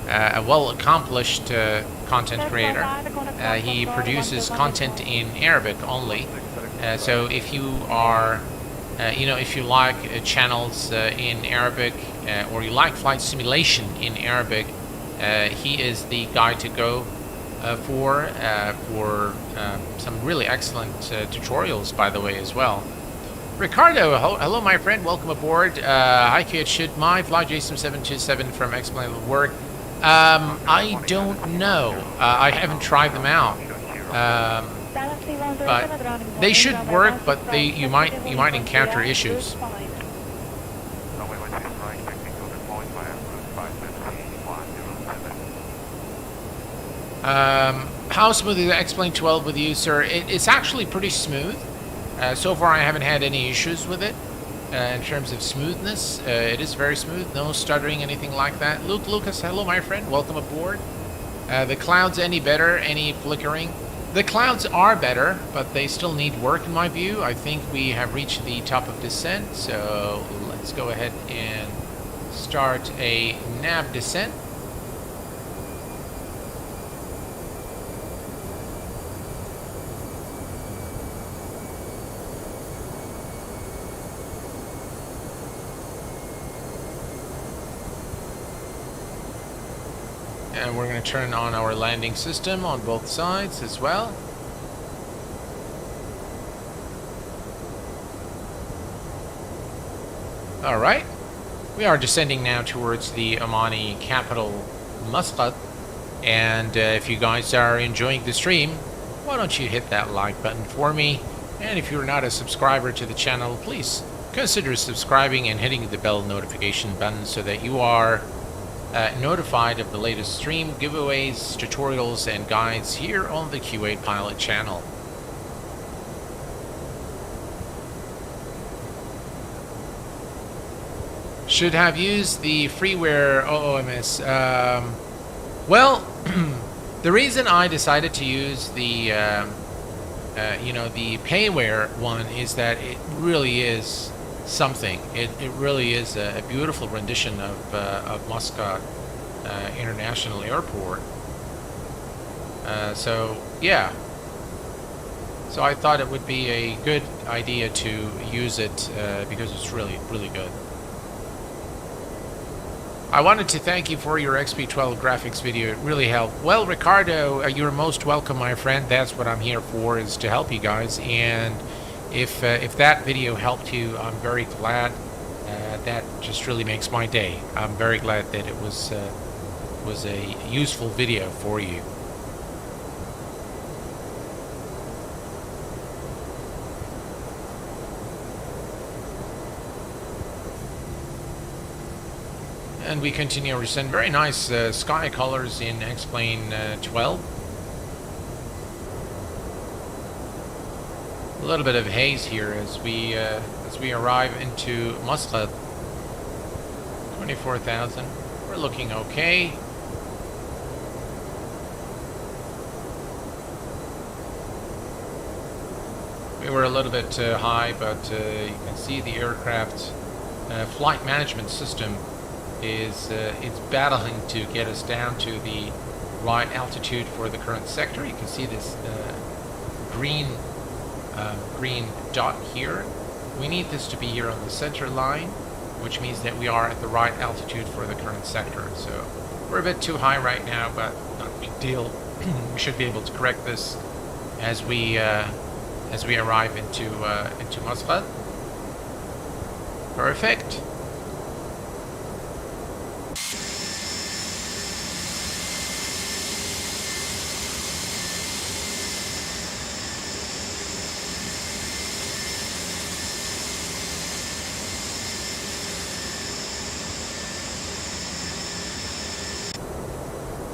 a well-accomplished content creator. He produces content in Arabic only. So if you are, if you like channels in Arabic or you like flight simulation in Arabic, he is the guy to go for some really excellent tutorials, by the way, as well. Ricardo, hello, my friend. Welcome aboard. Hi, kid. Should my fly JSON727 from Explainable work? I don't know. I haven't tried them out. But they should work, but you might encounter issues. How smooth is X-Plane 12 with you, sir? It's actually pretty smooth. So far I haven't had any issues with it. In terms of smoothness, it is very smooth. No stuttering, anything like that. Lucas, hello, my friend. Welcome aboard. The clouds any better? Any flickering? The clouds are better, but they still need work in my view. I think we have reached the top of descent, so let's go ahead and start a nav descent. And we're going to turn on our landing system on both sides as well. Alright, we are descending now towards the Omani capital, Muscat. And if you guys are enjoying the stream, why don't you hit that like button for me? And if you're not a subscriber to the channel, please consider subscribing and hitting the bell notification button so that you are notified of the latest stream, giveaways, tutorials, and guides here on the Q8 Pilot channel. Should have used the freeware OOMS. Well, the reason I decided to use the the payware one is that it really is something. It really is a beautiful rendition of Muscat International Airport. So yeah, so I thought it would be a good idea to use it because it's really good. I wanted to thank you for your XP12 graphics video. It really helped. Well, Ricardo, you're most welcome, my friend. That's what I'm here for, is to help you guys. And if that video helped you, I'm very glad. that just really makes my day. I'm very glad that it was a useful video for you. And we continue our descent. Very nice sky colors in X-Plane 12. A little bit of haze here as we arrive into Muscat. 24,000. We're looking okay. We were a little bit high, but you can see the aircraft flight management system is it's battling to get us down to the right altitude for the current sector. You can see this green dot here. We need this to be here on the center line, which means that we are at the right altitude for the current sector. So we're a bit too high right now, but not a big deal. We should be able to correct this as we arrive into Muscat. Perfect.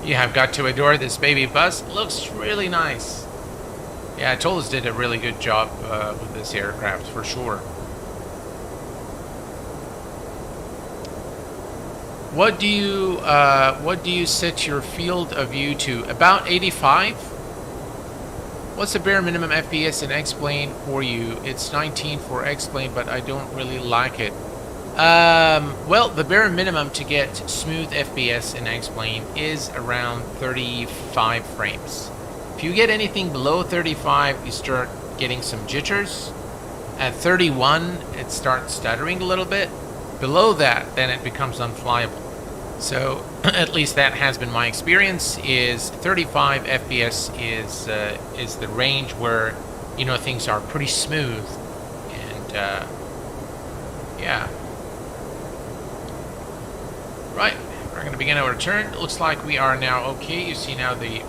You have got to adore this baby bus. Looks really nice. Yeah, Toliss did a really good job with this aircraft for sure. What do you set your field of view to? About 85? What's the bare minimum FPS in X-Plane for you? It's 19 for X-Plane, but I don't really like it. Well, the bare minimum to get smooth FPS in X-Plane is around 35 frames. If you get anything below 35, you start getting some jitters. At 31, it starts stuttering a little bit. Below that, then it becomes unflyable. So, at least that has been my experience, is 35 FPS is the range where, you know, things are pretty smooth. And, yeah. Right, we're going to begin our turn. It looks like we are now okay. You see now the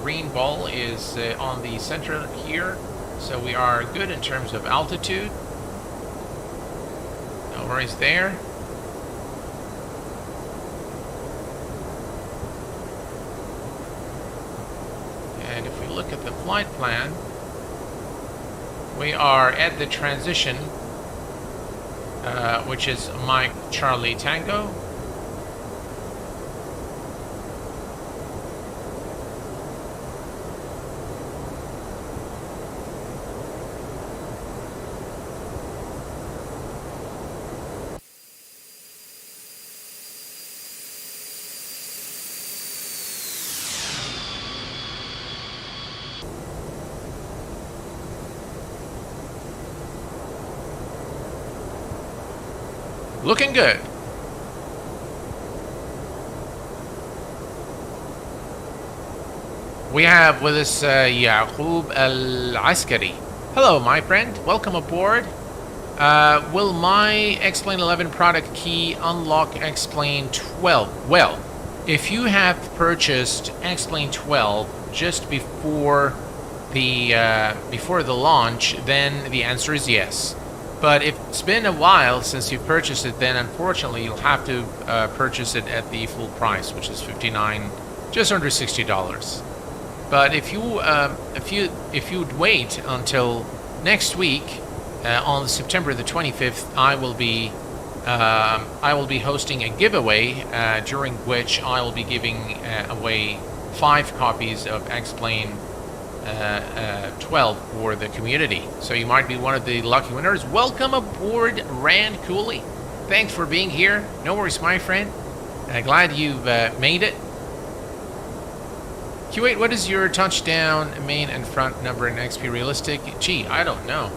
green ball is on the center here, so we are good in terms of altitude. No worries there. And if we look at the flight plan, we are at the transition, which is Mike Charlie Tango. Looking good. We have with us Yaqub Al-Askari. Hello, my friend. Welcome aboard. Will my X-Plane 11 product key unlock X-Plane 12? Well, if you have purchased X-Plane 12 just before the launch, then the answer is yes. But if it's been a while since you purchased it, then unfortunately you'll have to purchase it at the full price, which is $59, just under $60. But if you'd wait until next week, on September the 25th, I will be hosting a giveaway during which I will be giving away 5 copies of X-Plane 12 for the community. So you might be one of the lucky winners. Welcome aboard, Rand Cooley. Thanks for being here. No worries, my friend. Glad you've made it. Q8, what is your touchdown main and front number in XP Realistic? Gee, I don't know.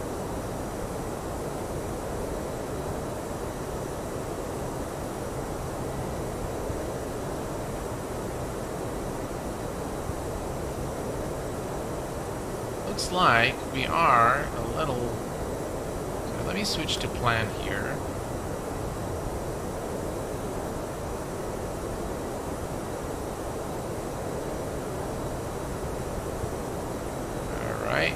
Looks like we are a little... So let me switch to plan here. right?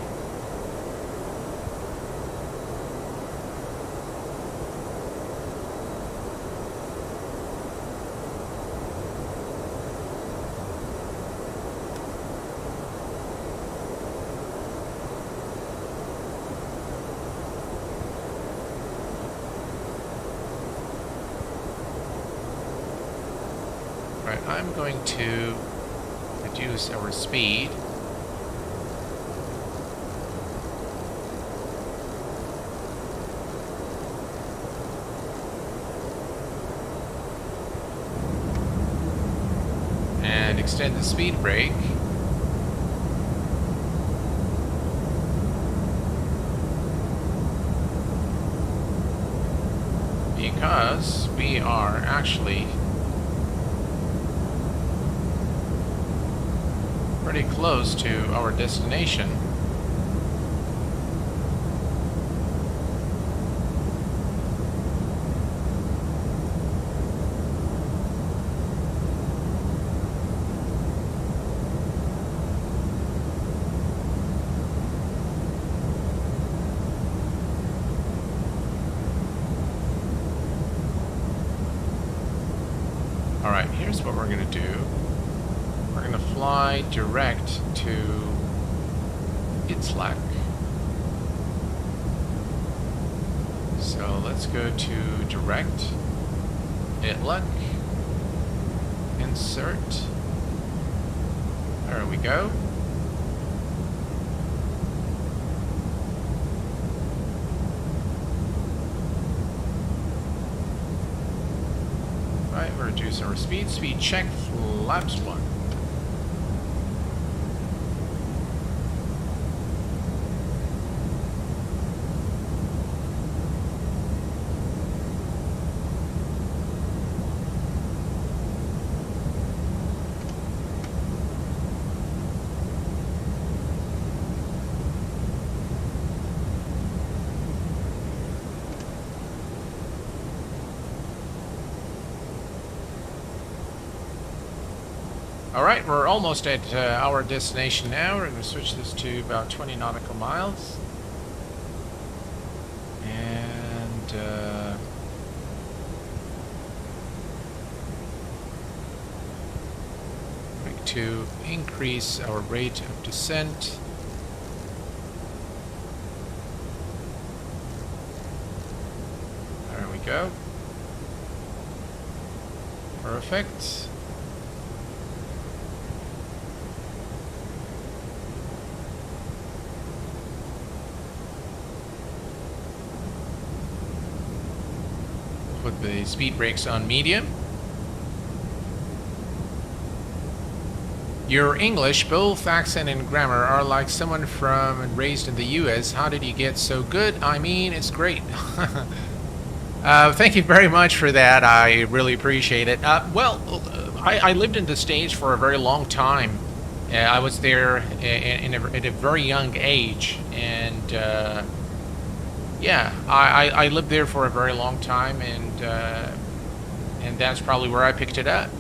Right, I'm going to reduce our speed. And extend the speed brake. Because we are actually pretty close to our destination. All right, here's what we're going to do. We're going to fly direct to Itzlak. So let's go to direct, Itzlak, insert. There we go. Right, we'll reduce our speed. Speed check, flaps 1. Alright, we're almost at our destination now. We're going to switch this to about 20 nautical miles. And going to increase our rate of descent. There we go. Perfect. Put the speed brakes on medium. Your English, both accent and grammar, are like someone from and raised in the US. How did you get so good? I mean, it's great. Thank you very much for that. I really appreciate it. I lived in the States for a very long time. I was there at a very young age, and yeah, I lived there for a very long time, and that's probably where I picked it up.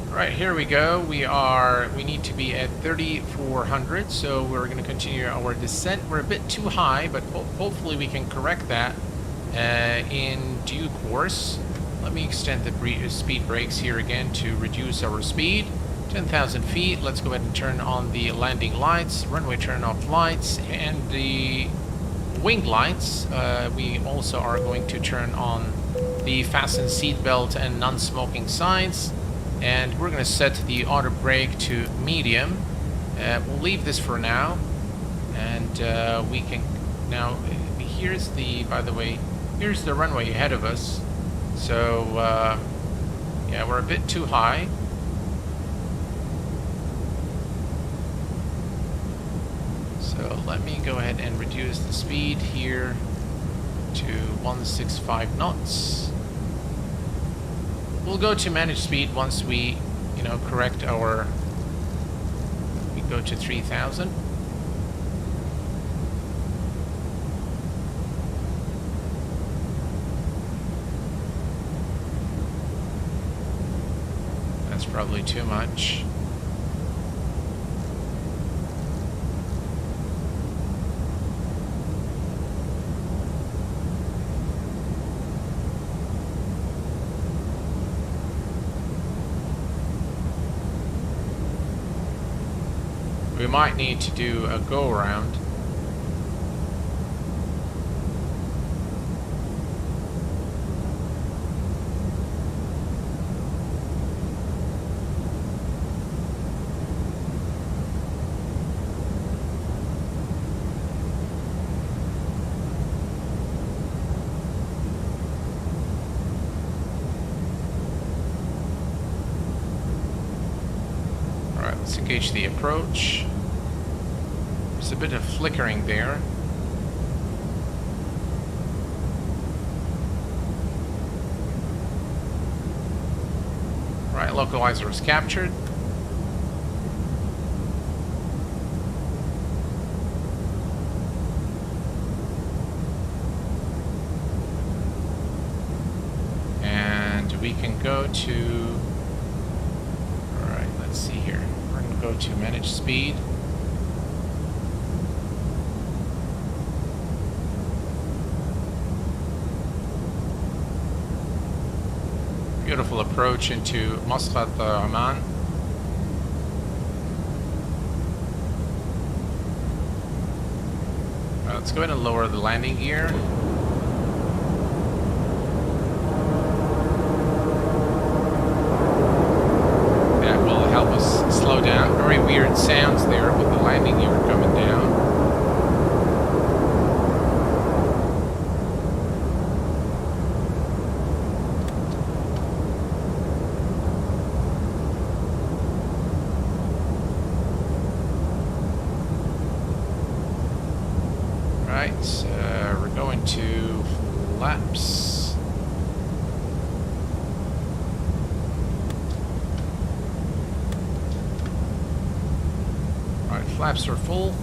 Right, here we go. We need to be at 3,400, so we're going to continue our descent. We're a bit too high, but hopefully we can correct that in due course. Let me extend the speed brakes here again to reduce our speed. 10,000 feet. Let's go ahead and turn on the landing lights, runway turn off lights, and the wing lights. We also are going to turn on the fasten seatbelt and non-smoking signs. And we're going to set the auto brake to medium. We'll leave this for now. And we can now, here's the, by the way, here's the runway ahead of us. So, yeah, we're a bit too high. So let me go ahead and reduce the speed here to 165 knots. We'll go to manage speed once we, correct our, we go to 3,000. That's probably too much. We might need to do a go around. All right, let's engage the approach. There's a bit of flickering there. Right, localizer is captured. And we can go to... Alright, let's see here. We're going to go to manage speed. Beautiful approach into Muscat, Oman. Let's go ahead and lower the landing gear. That will help us slow down. Very weird sounds there with the landing gear coming down. We're going to flaps. Alright, flaps are full.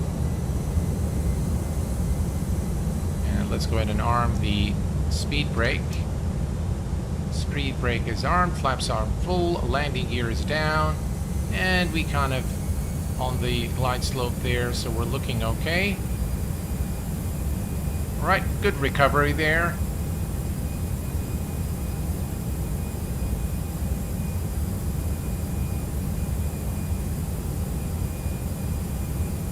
And let's go ahead and arm the speed brake. Speed brake is armed, flaps are full, landing gear is down, and we kind of on the glide slope there, so we're looking okay. Right, good recovery there.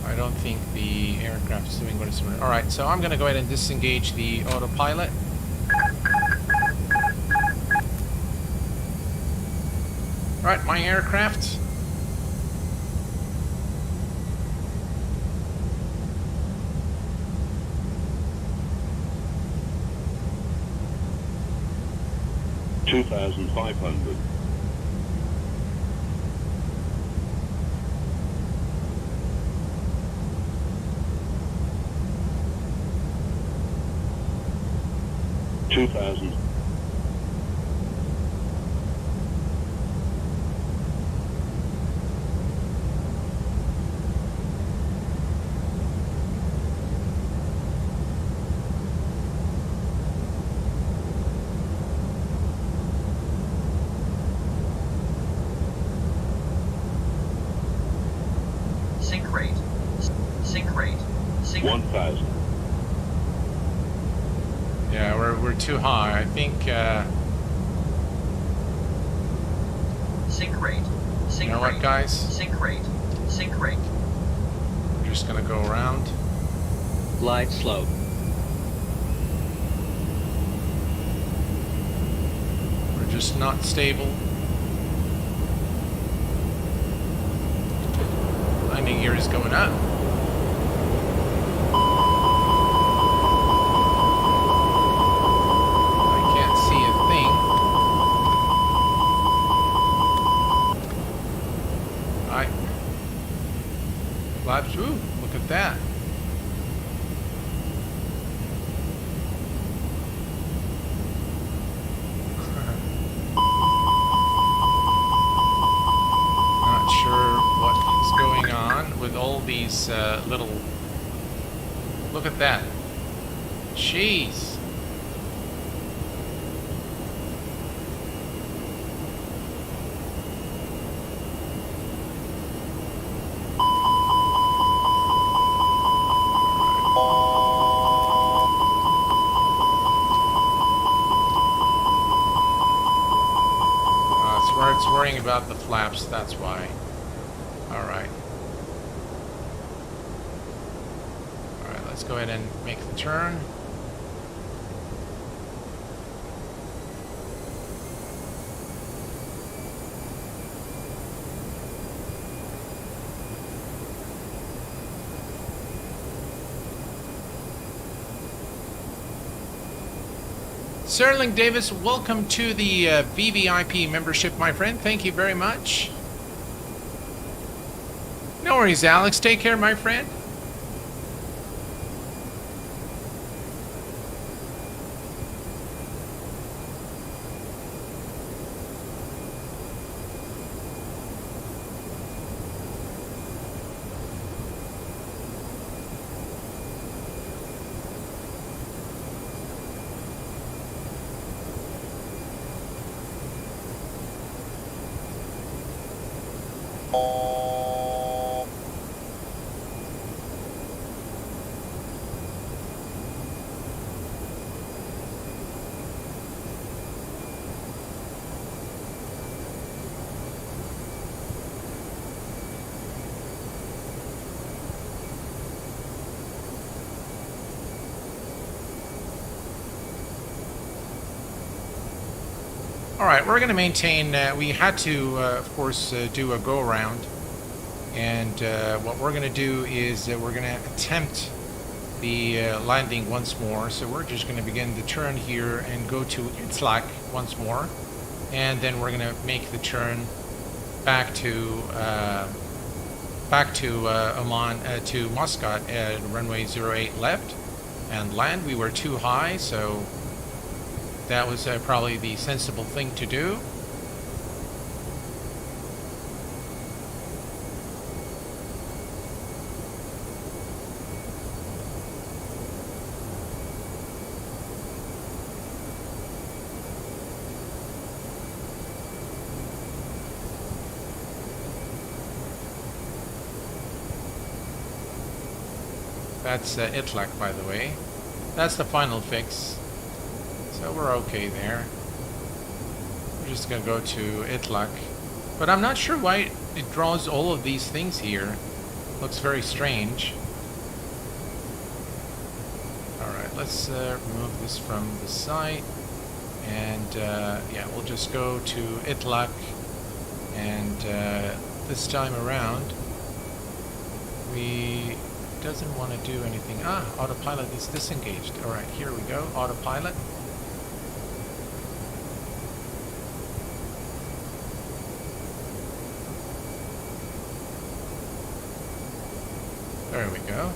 I don't think the aircraft is doing what it's doing. Alright, so I'm going to go ahead and disengage the autopilot. Alright, my aircraft. $2,500. $2,000. Sync 1,000. Yeah, we're too high. I think sync rate. you know what, guys? Sync rate. We're just gonna go around. Glide slope. We're just not stable. Landing gear is going up. I can't see a thing. Alright. Flaps, ooh, look at that. Not sure what is going on with all these little... Look at that. Jeez. It's worrying about the flaps, that's why. Alright. Alright, let's go ahead and make the turn. Sterling Davis, welcome to the VVIP membership, my friend. Thank you very much. No worries, Alex. Take care, my friend. Alright, we're going to maintain, we had to, of course, do a go-around. And what we're going to do is we're going to attempt the landing once more. So we're just going to begin the turn here and go to Itzlak once more. And then we're going to make the turn back to Oman, to Muscat at runway 08 left and land. We were too high, so that was probably the sensible thing to do. That's Itlak, by the way. That's the final fix. So we're okay there. We're just gonna go to Itlak. But I'm not sure why it draws all of these things here. Looks very strange. Alright, let's remove this from the site. And yeah, we'll just go to Itlak. And this time around, we doesn't want to do anything. Autopilot is disengaged. Alright, here we go. Autopilot. There we go.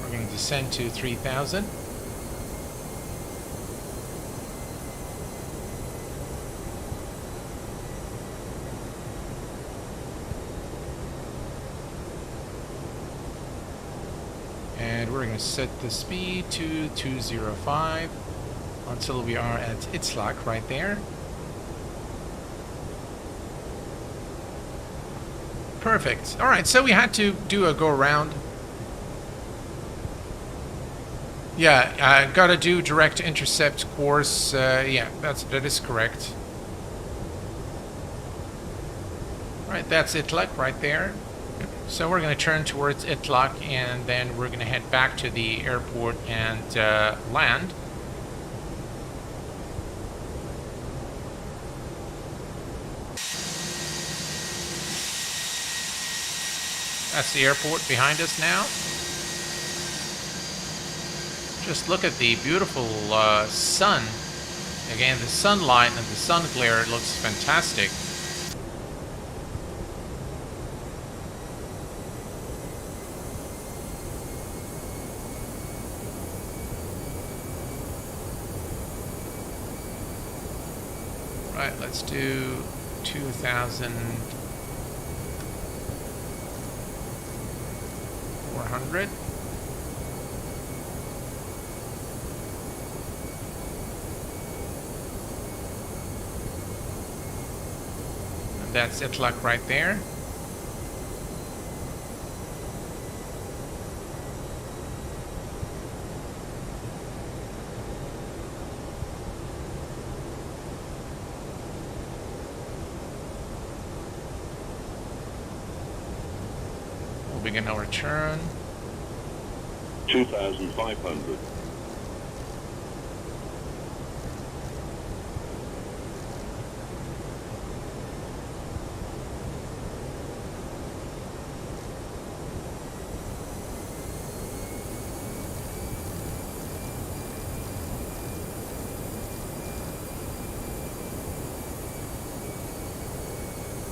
We're going to descend to 3,000. And we're going to set the speed to 205 until we are at Itzlak right there. Perfect. All right, so we had to do a go around. Yeah, I gotta do direct intercept course. Yeah, that is correct. All right, that's Itlak right there. So we're going to turn towards Itlak, and then we're going to head back to the airport and land. That's the airport behind us now. Just look at the beautiful sun. Again, the sunlight and the sun glare, it looks fantastic. Right, let's do 2,400. And that's Itlak right there. begin our turn. 2,500.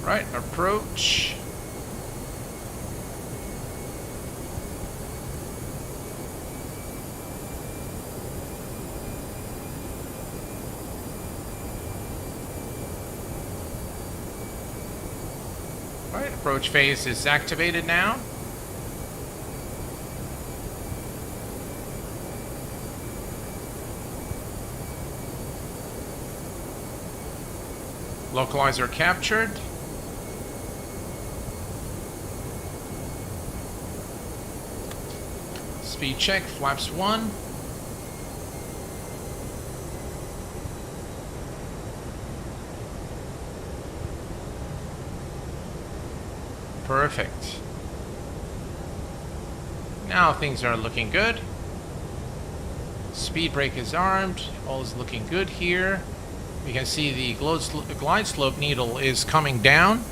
Right, approach. Right, approach phase is activated now. Localizer captured. Speed check, flaps 1. Perfect. Now things are looking good. Speed brake is armed. All is looking good here. We can see the glide slope needle is coming down.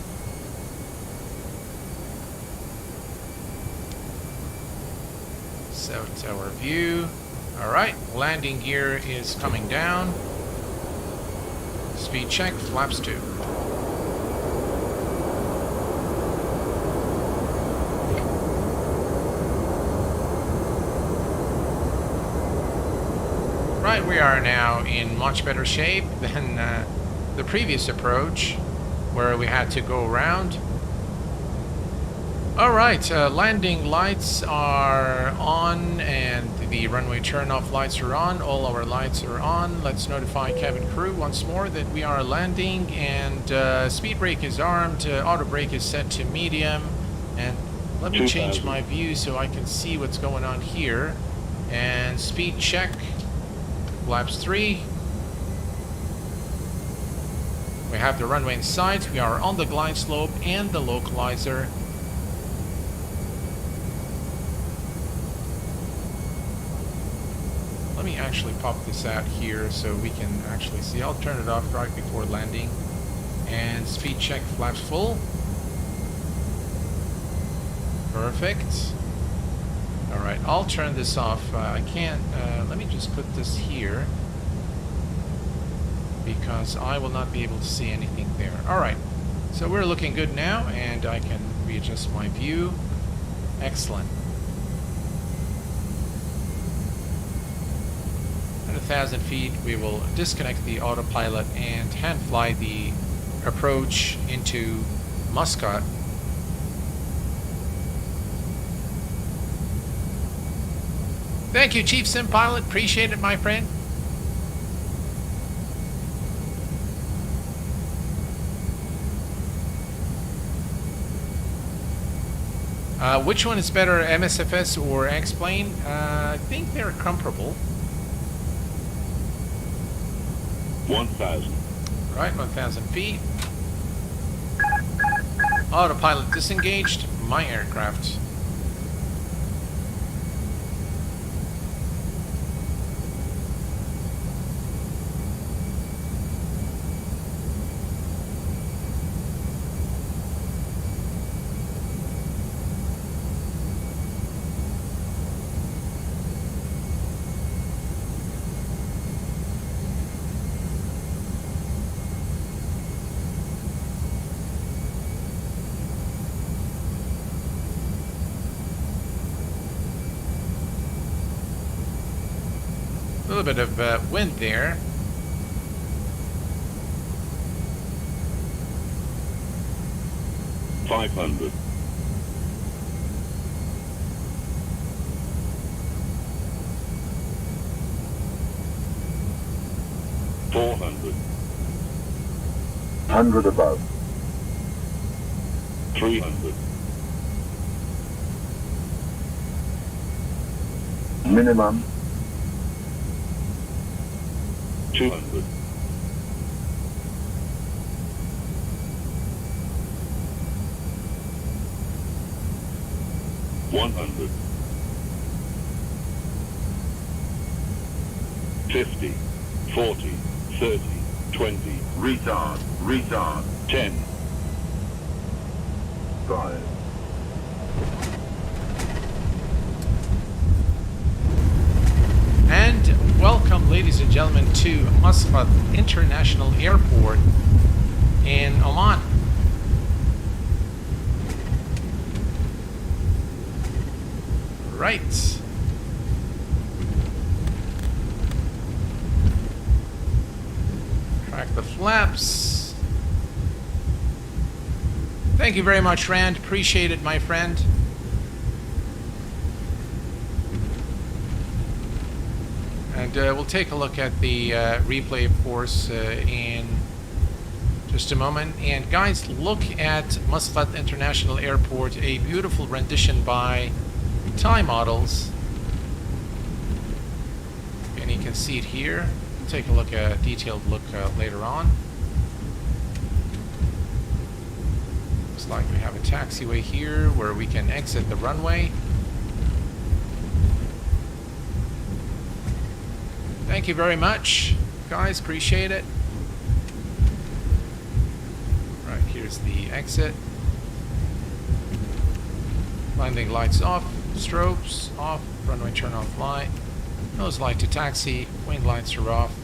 So it's our view. Alright, landing gear is coming down. Speed check, flaps 2. Right, we are now in much better shape than the previous approach, where we had to go around. Alright, landing lights are on and the runway turn-off lights are on. All our lights are on. Let's notify cabin crew once more that we are landing, and speed brake is armed, auto brake is set to medium, and let me change my view so I can see what's going on here. And speed check, flaps 3. We have the runway in sight. We are on the glide slope and the localizer. Let me actually pop this out here so we can actually see. I'll turn it off right before landing. And speed check, flaps full. Perfect. Alright, I'll turn this off. I can't, let me just put this here, because I will not be able to see anything there. Alright, so we're looking good now, and I can readjust my view. Excellent. At 1,000 feet, we will disconnect the autopilot and hand fly the approach into Muscat. Thank you, Chief Sim Pilot. Appreciate it, my friend. Which one is better, MSFS or X-Plane? I think they're comparable. 1,000. Right, 1,000 feet. Autopilot disengaged. My aircraft. A little bit of wind there. $500. $400. 100 above. $300. Minimum. 200. 100. 50, 40, 30, 20, retard, retard, 10, 5. And welcome, ladies and gentlemen, to Muscat International Airport in Oman. Right. Track the flaps. Thank you very much, Rand. Appreciate it, my friend. And we'll take a look at the replay, of course, in just a moment. And guys, look at Muscat International Airport, a beautiful rendition by TaiModels. And you can see it here. We'll take a look at a detailed look later on. Looks like we have a taxiway here where we can exit the runway. Thank you very much, guys. Appreciate it. Right, here's the exit. Landing lights off, strobes off, runway turn off light, nose light to taxi, wing lights are off,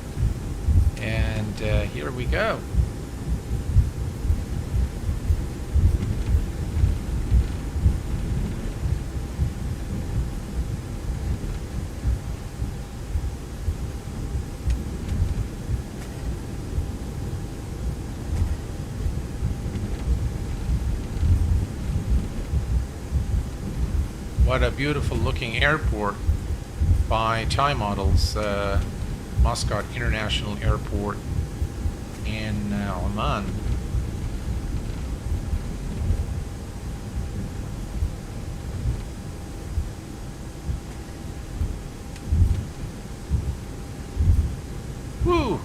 and here we go. What a beautiful looking airport by TaiModels, Muscat International Airport in Oman. Woo!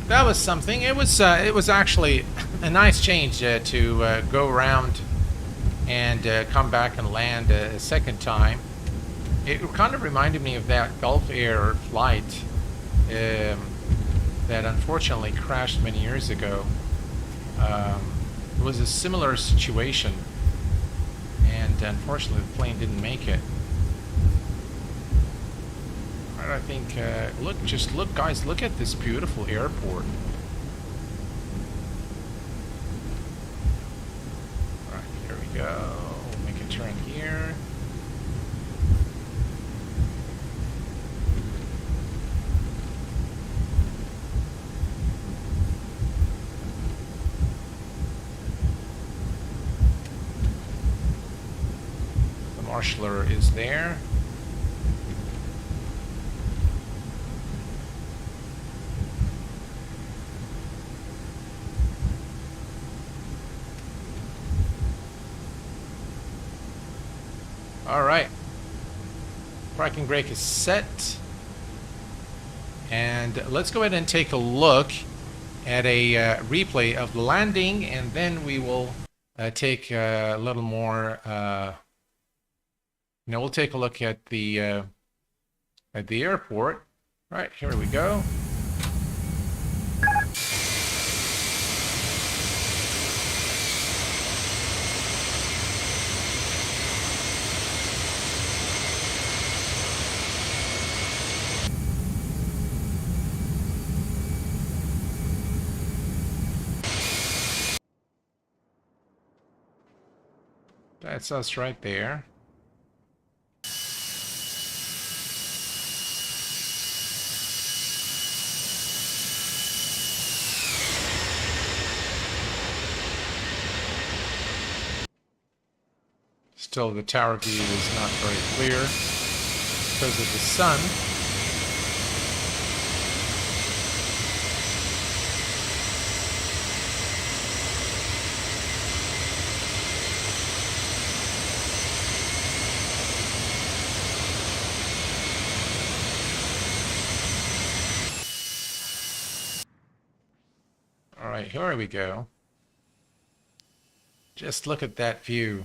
That was something. It was actually a nice change to go around and come back and land a second time. It kind of reminded me of that Gulf Air flight that unfortunately crashed many years ago. It was a similar situation, and unfortunately the plane didn't make it. All right, I think, look guys, look at this beautiful airport. Go. Make a turn here. The marshaller is there. All right, parking brake is set, and let's go ahead and take a look at a replay of the landing, and then we will take a little more. We'll take a look at the airport. All right, here we go. That's us right there. Still, the tower view is not very clear because of the sun. Alright, here we go. Just look at that view.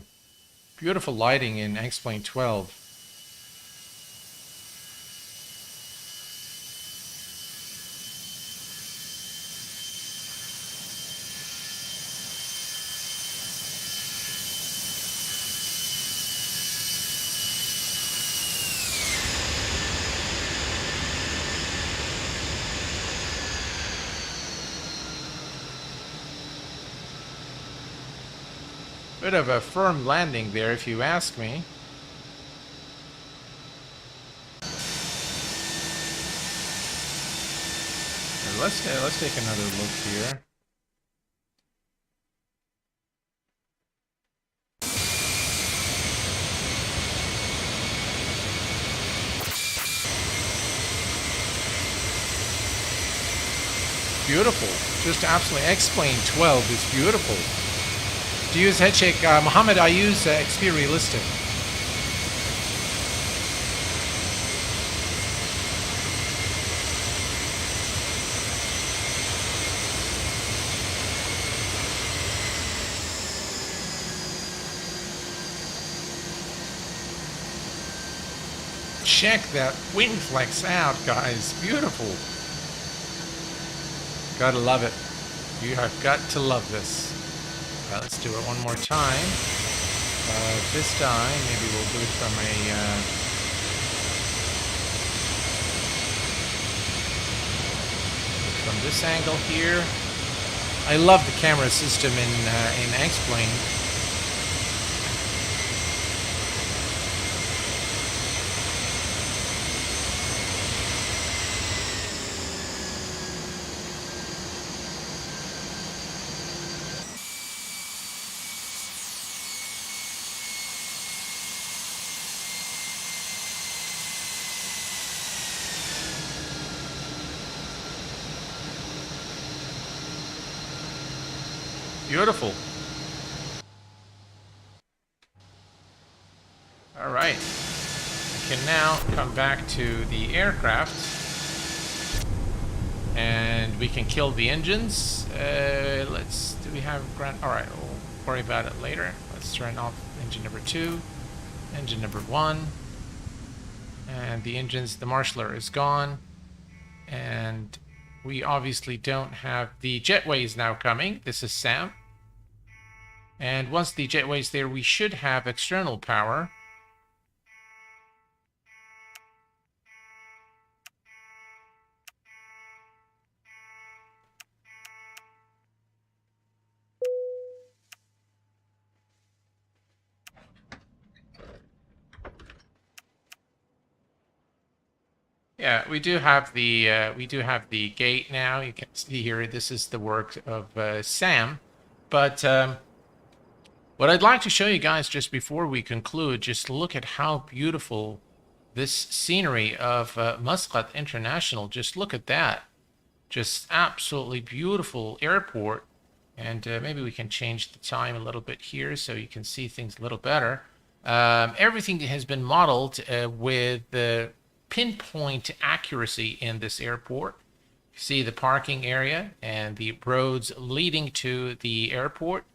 Beautiful lighting in X-Plane 12. Bit of a firm landing there, if you ask me. Let's take another look here. Beautiful, just absolutely. X-Plane 12 is beautiful. To use head shake, Mohammed, I use XP Realistic. Check that wing flex out, guys. Beautiful. Gotta love it. You have got to love this. Let's do it one more time. This time, maybe we'll do it from this angle here. I love the camera system in X-Plane. Beautiful. All right. I can now come back to the aircraft and we can kill the engines. Do we have ground? All right, we'll worry about it later. Let's turn off engine number 2, engine number 1, and the marshaller is gone. And we obviously don't have the jetways now coming. This is Sam. And once the jetway's there, we should have external power. Yeah, we do have the gate now. You can see here, this is the work of Sam. But what I'd like to show you guys just before we conclude, just look at how beautiful this scenery of Muscat International. Just look at that. Just absolutely beautiful airport. And maybe we can change the time a little bit here so you can see things a little better. Everything has been modeled with the pinpoint accuracy in this airport. You see the parking area and the roads leading to the airport.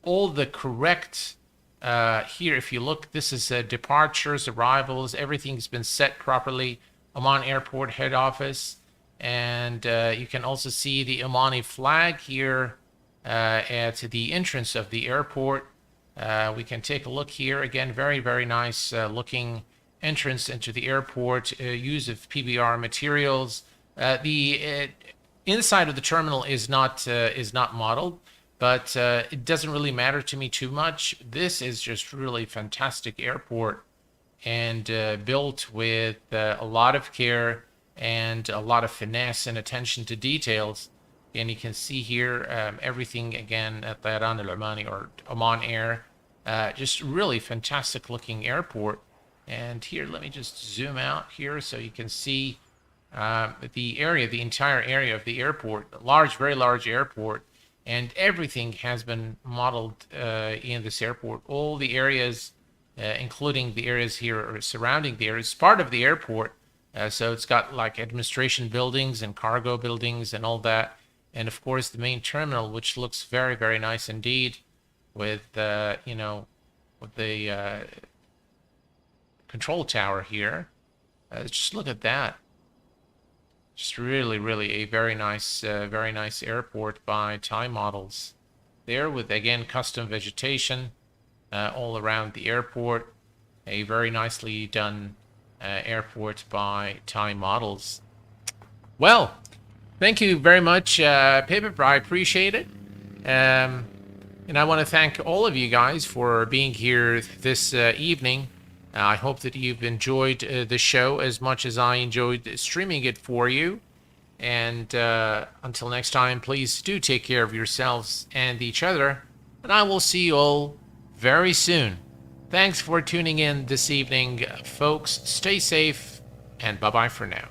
All the correct here, if you look, this is departures, arrivals, everything's been set properly. Oman Airport head office. And you can also see the Omani flag here at the entrance of the airport. We can take a look here. Again, very, very nice looking entrance into the airport. Use of PBR materials. The inside of the terminal is not modeled, but it doesn't really matter to me too much. This is just really fantastic airport and built with a lot of care and a lot of finesse and attention to details. And you can see here everything again at Tairan Al Omani or Oman Air. Just really fantastic looking airport. And here, let me just zoom out here so you can see the area, the entire area of the airport. Large, very large airport. And everything has been modeled in this airport. All the areas, including the areas here surrounding the areas, part of the airport. So it's got like administration buildings and cargo buildings and all that. And of course the main terminal, which looks very, very nice indeed with, with with the control tower here. Just look at that. Just really, really a very nice airport by TaiModels. There with, again, custom vegetation all around the airport. A very nicely done airport by TaiModels. Well, thank you very much, Pipip. I appreciate it. And I want to thank all of you guys for being here this evening. I hope that you've enjoyed the show as much as I enjoyed streaming it for you. And until next time, please do take care of yourselves and each other. And I will see you all very soon. Thanks for tuning in this evening, folks. Stay safe, and bye-bye for now.